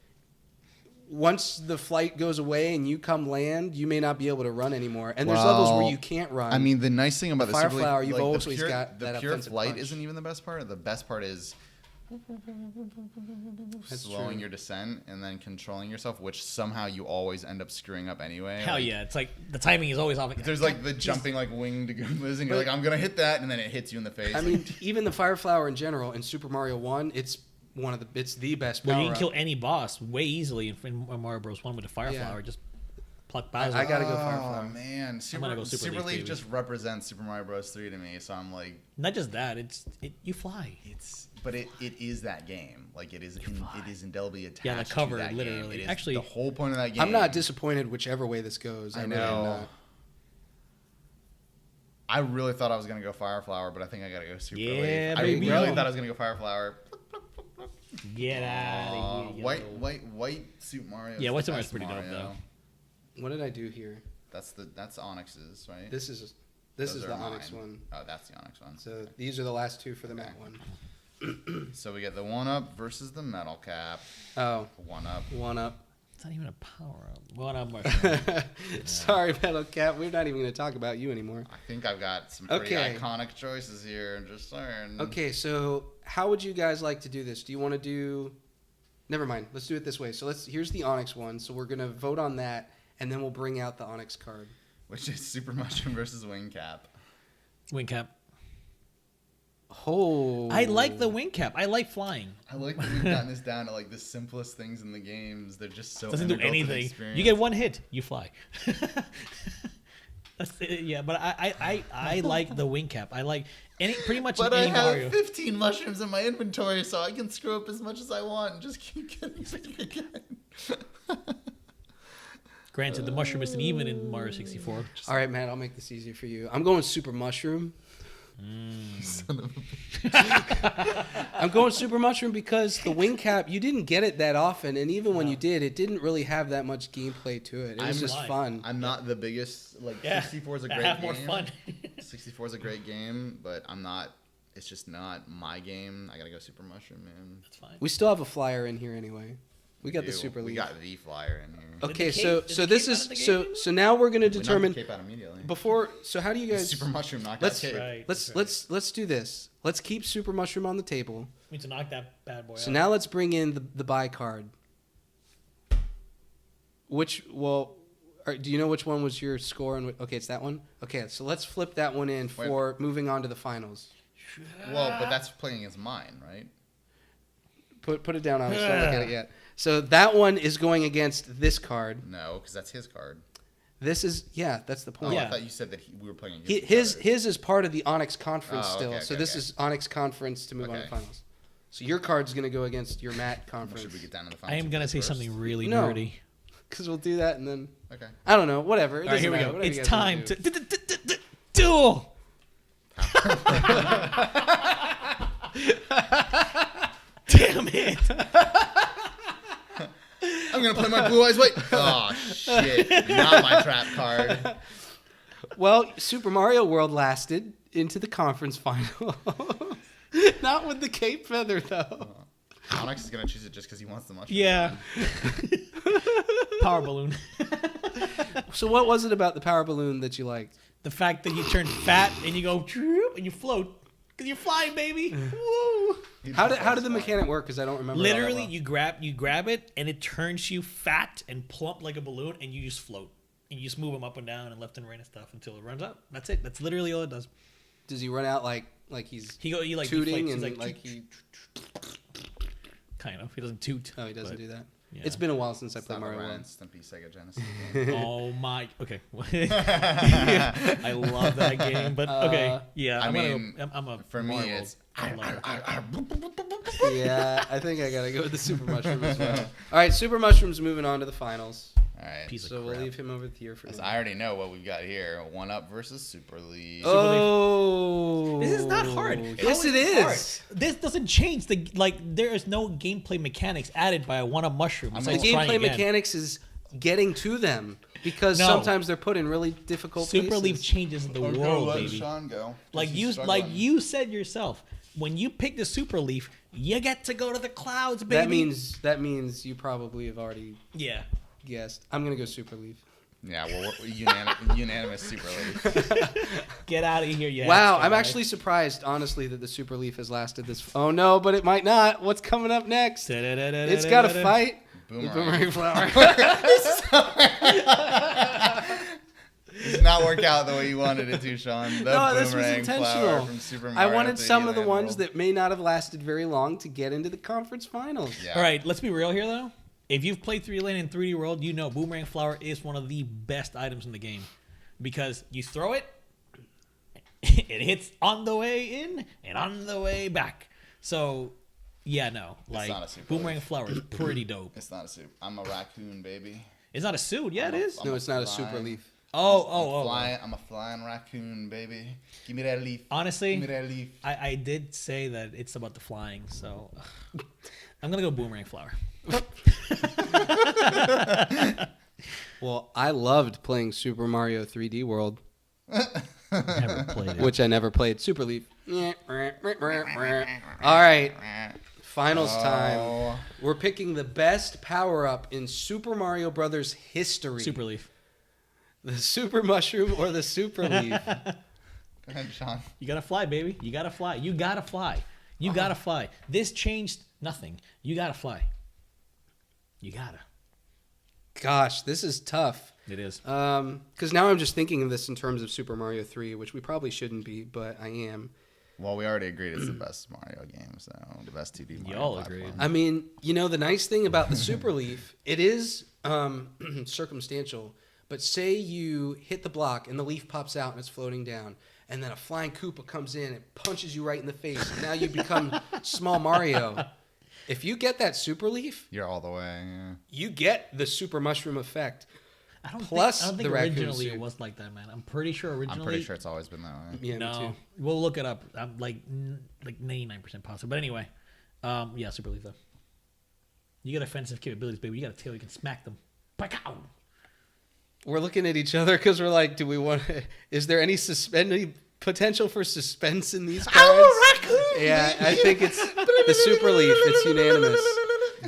once the flight goes away and you come land, you may not be able to run anymore. And there's levels where you can't run. I mean, the nice thing about the Fire Super Leaf, Flower, you've like, always the got that pure offensive flight punch. isn't even the best part. The best part is That's slowing true. your descent and then controlling yourself, which somehow you always end up screwing up anyway. Hell Like, yeah! It's like the timing is always off. There's like the jumping like winged goombas, and you're like, I'm gonna hit that, and then it hits you in the face. I mean, even the Fire Flower in general in Super Mario 1, it's the best power Well, you can up. kill any boss way easily in Mario Bros. 1 with the Fire Yeah. Flower. Just pluck Bowser. I gotta go Fire Flower. Oh man, gonna go Super Super Leaf, Leaf baby. just represents Super Mario Bros. 3 to me. So I'm like, Not just that, you fly. but it is that game. Like it is indelibly attached. Yeah, the cover, to that literally. Game. It is Actually, the whole point of that game. I'm not disappointed whichever way this goes. I really am know. not. I really thought I was gonna go Fire Flower, but I think I gotta go Super Leaf. Yeah, I baby. really thought I was gonna go Fire Flower. Get out of here. White Super Mario. Yeah, is White the Super Mario's best pretty dope, Mario. What did I do here? That's Onyx's, right? This is Those the are Onyx mine. one. Oh, that's the Onyx one. So these are the last two for the Matt one. So we get the 1-up versus the Metal Cap. Oh, 1-up. 1-up. It's not even a power up. One up mushroom. Sorry, Metal Cap. We're not even going to talk about you anymore. I think I've got some pretty Okay. iconic choices here. Just saying. Okay, so how would you guys like to do this? Do you want to do... Never mind. Let's do it this way. So here's the Onyx one. So we're going to vote on that, and then we'll bring out the Onyx card. Which is Super Mushroom versus Wing Cap. Wing cap. Oh. I like the wing cap. I like flying. I like that we've gotten this down to like the simplest things in the games. They're just so Doesn't do integral to the anything. experience. You get one hit, you fly. That's it, yeah, but I like the wing cap. I like pretty much But in I any have Mario. 15 mushrooms in my inventory, so I can screw up as much as I want and just keep getting big again. Granted, the mushroom isn't even in Mario 64. All right, Matt, I'll make this easier for you. I'm going Super Mushroom. Son of a I'm going Super Mushroom because the wing cap, you didn't get it that often, and even when you did, it didn't really have that much gameplay to it. It was just lying. fun. I'm not the biggest, like, Yeah, 64 is a great have game. more fun. 64 is a great game, but I'm not, it's just not my game. I gotta go Super Mushroom, man. That's fine. We still have a flyer in here anyway. We got the do. Super We Leaf. got the flyer in here. Okay, Did the so cape this out is of the so game? so now we're gonna We knocked determine the cape out immediately. before. So how do you guys? Super Mushroom knocked let's- out cape. Right. Let's do this. Let's keep Super Mushroom on the table. We need to knock that bad boy So out. now let's bring in the buy card. Do you know which one was your score? And okay, it's that one. Okay, so let's flip that one in for moving on to the finals. Well, but that's playing against mine, right? Put it down on. Don't look at it yet. So that one is going against this card. No, because that's his card. This is that's the Oh, point. Yeah. I thought you said that we were playing against each His other. his is part of the Onyx Conference Oh, still. okay, So okay, this okay. is Onyx Conference to move on to Okay. finals. So your card's going to go against your Matt Well, Conference. should we get down to the I final am two gonna first? say something really No. nerdy. Because we'll do that and then Okay. I don't know. Whatever. It All right, here we doesn't go. matter. It's Whatever you guys time wanna to duel. Damn it! I'm gonna play my Blue Eyes White. Oh shit! Not my trap card. do. Well, Super Mario World lasted into the conference final. Not with the cape feather though. Onyx is gonna choose it just because he wants the mushroom. Yeah. Power balloon. So what was it about the power balloon that you liked? The fact that you turn fat and you go and you float because you're flying, baby. Woo! How did the mechanic work? Because I don't remember. it all that Literally, well. you grab it and it turns you fat and plump like a balloon, and you just float and you just move them up and down and left and right and stuff until it runs out. That's it. That's literally all it does. Does he run out like he's He like tooting deflates. He's and like he? kind of. He doesn't toot. Oh, he doesn't but- do that. yeah. It's been a while since I It's played not a Mario Ren World. and Stimpy Sega Genesis game. Oh my. Okay. I love that game, but okay. Yeah. I I'm mean, I'm a For me, Mario it's. World lover. Yeah, I think I gotta go with the Super Mushroom as well. All right, Super Mushroom's moving on to the finals. All right. Piece of So we'll crap. leave him over here for Yes, now. I already know what we've got here. 1-up versus Super League. Oh, This is not hard. Yes, it is. This doesn't change there is no gameplay mechanics added by a one-up mushroom. I'm The besides trying gameplay again. mechanics is getting to them. because No. sometimes they're put in really difficult Super places. Leaf changes the Or world, let baby. Sean go. Like He's you struggling. said yourself, when you pick the Super Leaf, you get to go to the clouds, baby. That means you probably have already Yeah. guessed. I'm gonna go Super Leaf. Yeah, well, unanimous Super Leaf. Get out of here, you Wow, extra I'm guy. actually surprised, honestly, that the Super Leaf has lasted this. Oh no, but it might not. What's coming up next? It's got to fight. Boomerang. Flower. It did not work out the way you wanted it to, Sean. The No, this was boomerang flower intentional. from Super I Mario wanted 3D some of the Land ones World. that may not have lasted very long to get into the conference finals. Yeah. All right, let's be real here, though. If you've played 3D Land and 3D World, you know Boomerang Flower is one of the best items in the game. Because you throw it, it hits on the way in and on the way back. So, yeah, no. Like, not a Super Boomerang Leaf. Flower is pretty dope. It's not a soup. I'm a raccoon, baby. It's not a suit. Yeah, it is. No, it's not a fly. Super Leaf. Oh. I'm a flying raccoon, baby. Give me that leaf. Give me Honestly, that leaf. I did say that it's about the flying, so I'm going to go Boomerang Flower. Well, I loved playing Super Mario 3D World, Never played it. which I never played. Super Leaf. All right, finals time. Oh, We're picking the best power-up in Super Mario Brothers history. Super Leaf. The Super Mushroom or the Super Leaf? go ahead, Sean. You gotta fly, baby. You gotta fly. You gotta fly. You gotta fly. This changed nothing. You gotta fly. You gotta. Gosh, this is tough. It is. Because now I'm just thinking of this in terms of Super Mario 3, which we probably shouldn't be, but I am. Well, we already agreed it's the best Mario game, so the best 2D Mario Y'all platform. agreed. I mean, you know, the nice thing about the Super Leaf, it is circumstantial, but say you hit the block and the leaf pops out and it's floating down, and then a flying Koopa comes in and punches you right in the face, and now you become Small Mario. If you get that Super Leaf, You're all the way. Yeah. you get the Super Mushroom effect. I don't Plus think the raccoon originally suit. it was like that, man. I'm pretty sure originally. I'm pretty sure it's always been that way. Yeah, me No, too. we'll look it up. I'm like 99% positive. But anyway, yeah, Super Leaf though. You got offensive capabilities, baby. You got a tail. You can smack them. Pow! We're looking at each other because we're like, do we want? Is there any any potential for suspense in these cards? Yeah, I think it's the Super Leaf. It's unanimous.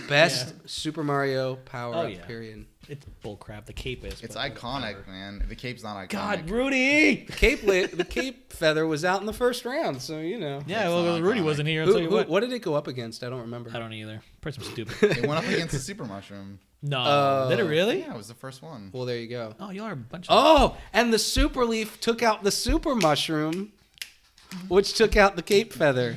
Best Super Mario power up. yeah. Period. It's bullcrap. The cape is. It's but iconic, whatever. man. The cape's not iconic. God, Rudy. The cape feather was out in the first round, so you know. Yeah, It's well, not Rudy iconic. wasn't here. I'll tell you what. What did it go up against? I don't remember. I don't either. Person stupid. It went up against the Super Mushroom. No, did it really? Yeah, it was the first one. Well, there you go. Oh, y'all are a bunch of. Oh, and the Super Leaf took out the Super Mushroom, which took out the cape feather.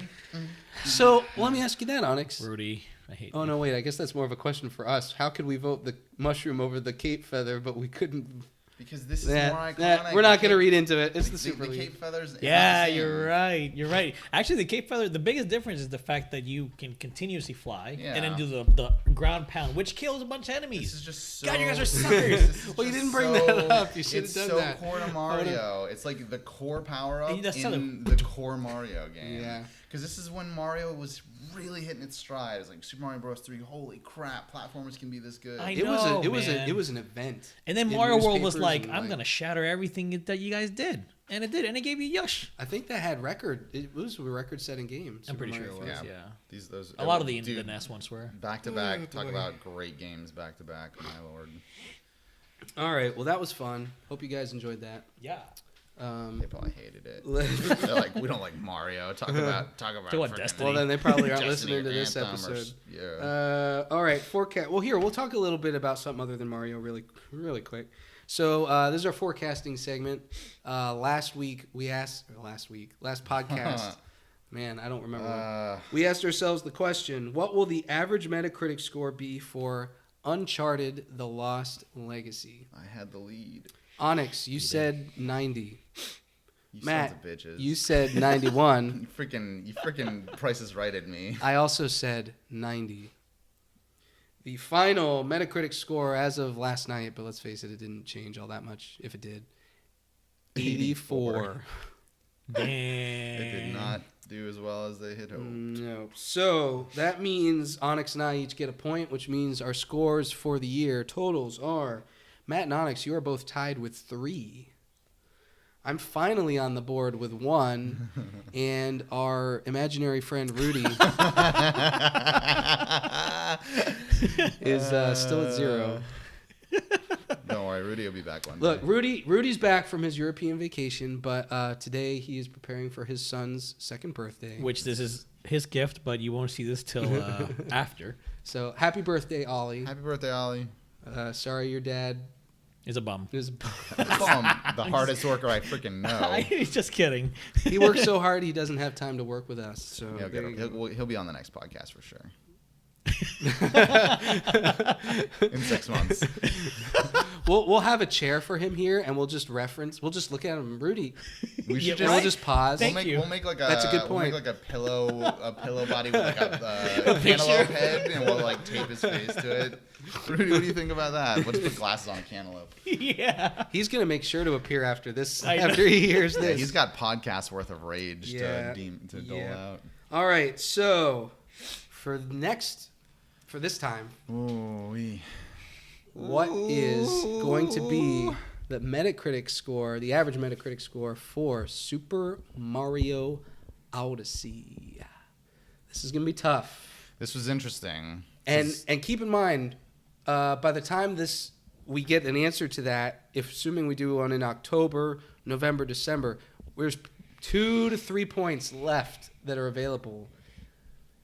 So let me ask you that, Onyx. Rudy, I hate. Oh you. no, wait. I guess that's more of a question for us. How could we vote the mushroom over the cape feather, but we couldn't? Because this is more iconic. We're not The going to cape- read into it. It's the the Super Leaf. cape feathers. It's Yeah, not the same. you're right. You're right. Actually, the cape feather, the biggest difference is the fact that you can continuously fly and then Yeah. do the ground pound, which kills a bunch of This enemies. is just so. God, you guys are This suckers. is Well, you just didn't bring that up. You should have It's done so that. core to Mario. It's like the core power up And that's in the core Mario game. Yeah. Because this is when Mario was really hitting its stride. It's like Super Mario Bros. 3. Holy crap! Platformers can be this good. I It was know, it man. was an event. And then in Mario World was newspapers like, and, I'm going to shatter everything that you guys did. And it did. And it gave you yush. I think that had record. It was a record-setting game. I'm pretty Super sure it Mario was, 3. yeah. Those A lot of the dude, NES ones were. back to back. Talk boy. about great games back to back. My lord. All right. Well, that was fun. Hope you guys enjoyed that. Yeah. They probably hated it. well, They're like, we don't like Mario. Talk about Talk about frickin' Destiny. then they probably aren't Destiny listening to this Anthem or episode. yeah. All right, forecast. Well, here we'll talk a little bit about something other than Mario, really quick. So this is our forecasting segment. Last podcast. Man, I don't remember. We asked ourselves the question: what will the average Metacritic score be for Uncharted: The Lost Legacy? I had the lead. Onyx, you said 90. You Matt, sons of bitches. you said 91. You freaking prices righted me. I also said 90. The final Metacritic score as of last night, but let's face it, it didn't change all that much, if it did. 84. Damn. It did not do as well as they had hoped. No. So that means Onyx and I each get a point, which means our scores for the year totals are Matt and Onyx, you are both tied with 3. I'm finally on the board with 1, and our imaginary friend Rudy is still at 0. Don't worry, Rudy will be back one Look, day. Rudy's back from his European vacation, but today he is preparing for his son's 2nd birthday. Which this is his gift, but you won't see this till after. So happy birthday, Ollie. Happy birthday, Ollie. Sorry your dad Is a bum. is... The hardest worker I freaking know. He's just kidding. He works so hard he doesn't have time to work with us. So He'll be on the next podcast for sure. In 6 months. We'll have a chair for him here, and we'll just look at him, Rudy. We should We'll just pause. We'll make like a. That's a good point. We'll make like a pillow body with like a cantaloupe head, and we'll like tape his face to it. Rudy, what do you think about that? We'll just put glasses on a cantaloupe. Yeah. He's gonna make sure to appear after this. After he hears this, Yeah, he's got podcasts worth of rage to dole out. All right, so for this time, what is going to be the Metacritic score, the average Metacritic score for Super Mario Odyssey? This is going to be tough. This was interesting. And keep in mind, by the time we get an answer to that, assuming we do one in October, November, December, there's 2 to 3 points left that are available.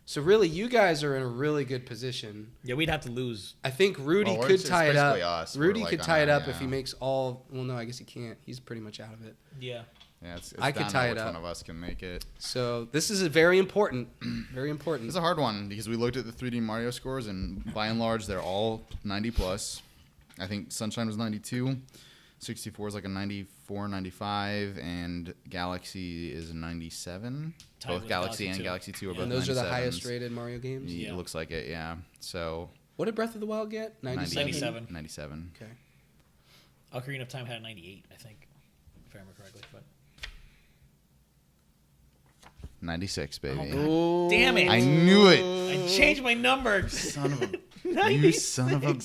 So really, you guys are in a really good position. Yeah, we'd have to lose. I think Rudy could tie it up. Rudy could tie it up if he yeah. makes all. Well, no, I guess he can't. He's pretty much out of it. Yeah. Yeah, it's I could down to tie it which up. one of us can make it. So this is a very important. Very important. It's a hard one because we looked at the 3D Mario scores, and by and large, they're all 90 plus. I think Sunshine was 92. 64 is like a 94, 95, and Galaxy is a 97. Both Galaxy and Galaxy 2 are both 97s. And those are the highest rated Mario games? Yeah, it looks like it, yeah. So What did Breath of the Wild get? 97. 97. Okay. Ocarina of Time had a 98, I think, if I remember correctly. But 96, baby. Oh, damn it! I knew it. I changed my number. Son of a... You son of a...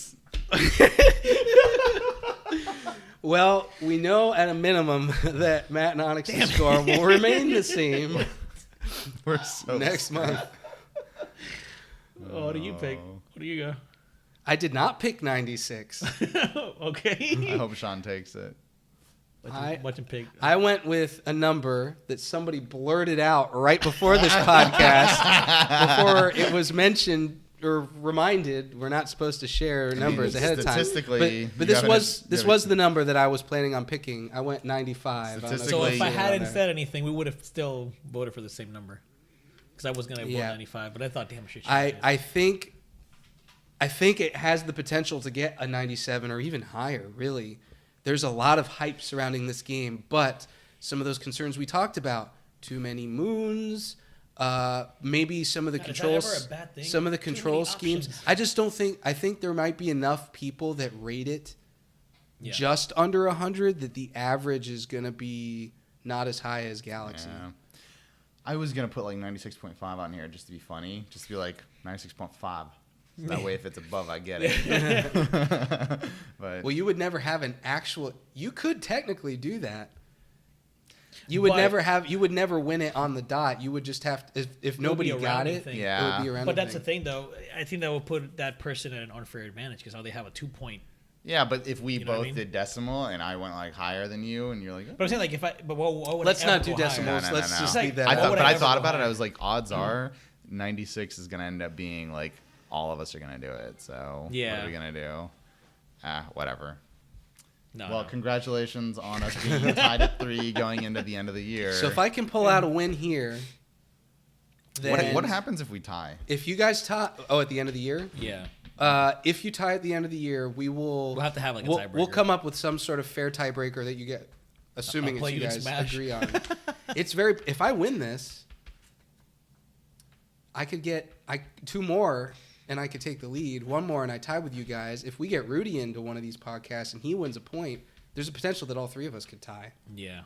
Well, we know at a minimum that Matt and Onyx's score will remain the same We're so next month. Oh, what do you pick? What do you go? I did not pick 96. Okay. I hope Sean takes it. Watch him pick. I went with a number that somebody blurted out right before this podcast, before it was mentioned or reminded. We're not supposed to share numbers ahead of time. Statistically, but this was the number that I was planning on picking. I went 95. So if I hadn't said anything, we would have still voted for the same number. Because I was going to vote 95, but I thought, damn, I think it has the potential to get a 97 or even higher, really. There's a lot of hype surrounding this game, but some of those concerns we talked about, too many moons, maybe some of the controls, some of the control schemes. I just don't think. I think there might be enough people that rate it just under 100 that the average is going to be not as high as Galaxy. Yeah. I was gonna put like 96.5 on here just to be funny, just to be like 96.5. So that way, if it's above, I get it. But well, you would never have an actual. You could technically do that. You would never win it on the dot. You would just have to, if nobody got it, it would be a random But that's thing. the thing, though. I think that will put that person at an unfair advantage because now they have a 2-point. Yeah, but if we both what I mean? did decimal and I went like higher than you, and you're like, But I'm saying like if I, but what would Let's I ever not do go higher? decimals. No. Let's just No. leave that. I out. thought, would but I I ever thought go about it. higher? I was like, odds are 96 is gonna end up being like all of us are gonna do it. So what are we gonna do? Whatever. No. Congratulations on us being tied at 3 going into the end of the year. So if I can pull out a win here, then what happens if we tie? If you guys tie, at the end of the year, Yeah. if you tie at the end of the year, we'll have to have like a we'll tiebreaker. come up with some sort of fair tiebreaker that you get, assuming I'll play you you in guys Smash. agree on. It's very. If I win this, I could get 2 more. And I could take the lead. 1 more, and I tie with you guys. If we get Rudy into one of these podcasts and he wins a point, there's a potential that all 3 of us could tie. Yeah.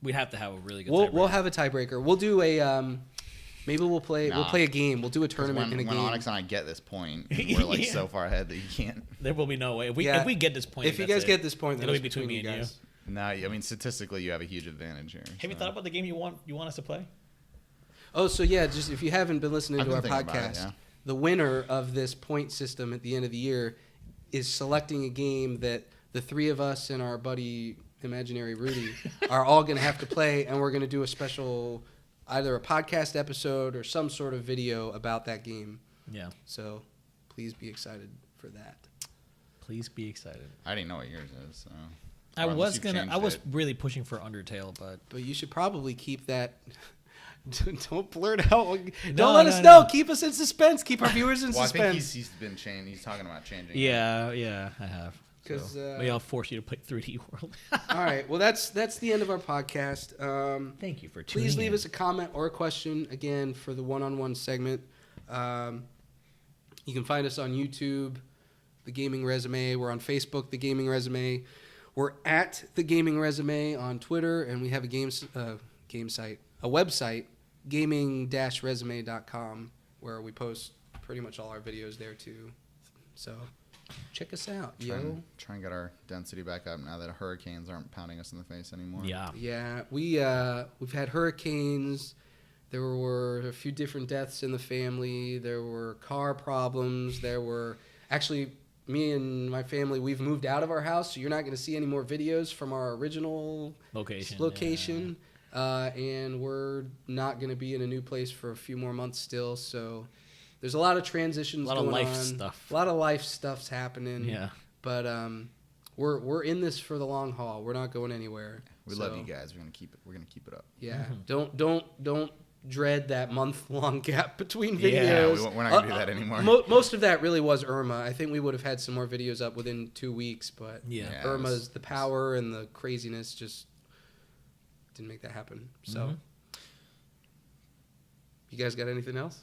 We'd have to have a really good We'll tiebreaker. have a tiebreaker. We'll do a Maybe we'll play a game. We'll do a tournament in a game. When Onyx and I get this point, we're like so far ahead that you can't. There will be no way. If we get this point, if you guys get this point, then it'll it's be between me and you. No, I mean statistically, you have a huge advantage here. Have you thought about the game you want us to play? Oh, so yeah, just if you haven't been listening to our thinking about podcast, it, yeah. the winner of this point system at the end of the year is selecting a game that the three of us and our buddy Imaginary Rudy are all going to have to play, and we're going to do a special, either a podcast episode or some sort of video about that game. Yeah. So please be excited for that. Please be excited. I already know what yours is. So. I was really pushing for Undertale, but you should probably keep that. Don't blurt out. Don't No, let no, us no. know. Keep us in suspense. Keep our viewers in Well, suspense. I think he's been changed. He's talking about changing. yeah, I have. 'Cause, Maybe I'll force you to play 3D World. All right. Well, that's the end of our podcast. Thank you for tuning Please leave in. us a comment or a question again for the one-on-one segment. You can find us on YouTube, The Gaming Resume. We're on Facebook, The Gaming Resume. We're at The Gaming Resume on Twitter, and we have a game site, a website, gaming-resume.com, where we post pretty much all our videos there too. So check us out, yo. Try and get our density back up now that hurricanes aren't pounding us in the face anymore. Yeah. Yeah, we've had hurricanes. There were a few different deaths in the family. There were car problems. There were actually me and my family. We've moved out of our house, so you're not going to see any more videos from our original location. And we're not going to be in a new place for a few more months still. So there's a lot of transitions going on. A lot of life stuff. A lot of life stuff's happening. Yeah. But we're in this for the long haul. We're not going anywhere. We love you guys. We're gonna keep it up. Yeah. Don't dread that month-long gap between videos. Yeah, we're not gonna do that anymore. Most of that really was Irma. I think we would have had some more videos up within 2 weeks, but Irma's the power and the craziness just didn't make that happen. So, you guys got anything else?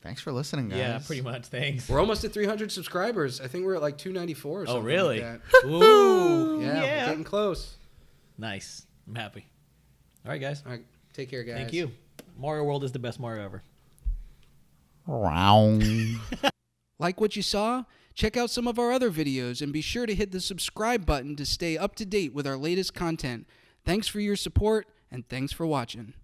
Thanks for listening, guys. Yeah, pretty much. Thanks. We're almost at 300 subscribers. I think we're at like 294 or something. Oh, really? Like that. Ooh. Yeah, we're getting close. Nice. I'm happy. All right, guys. All right, take care, guys. Thank you. Mario World is the best Mario ever. Like what you saw? Check out some of our other videos and be sure to hit the subscribe button to stay up to date with our latest content. Thanks for your support, and thanks for watching.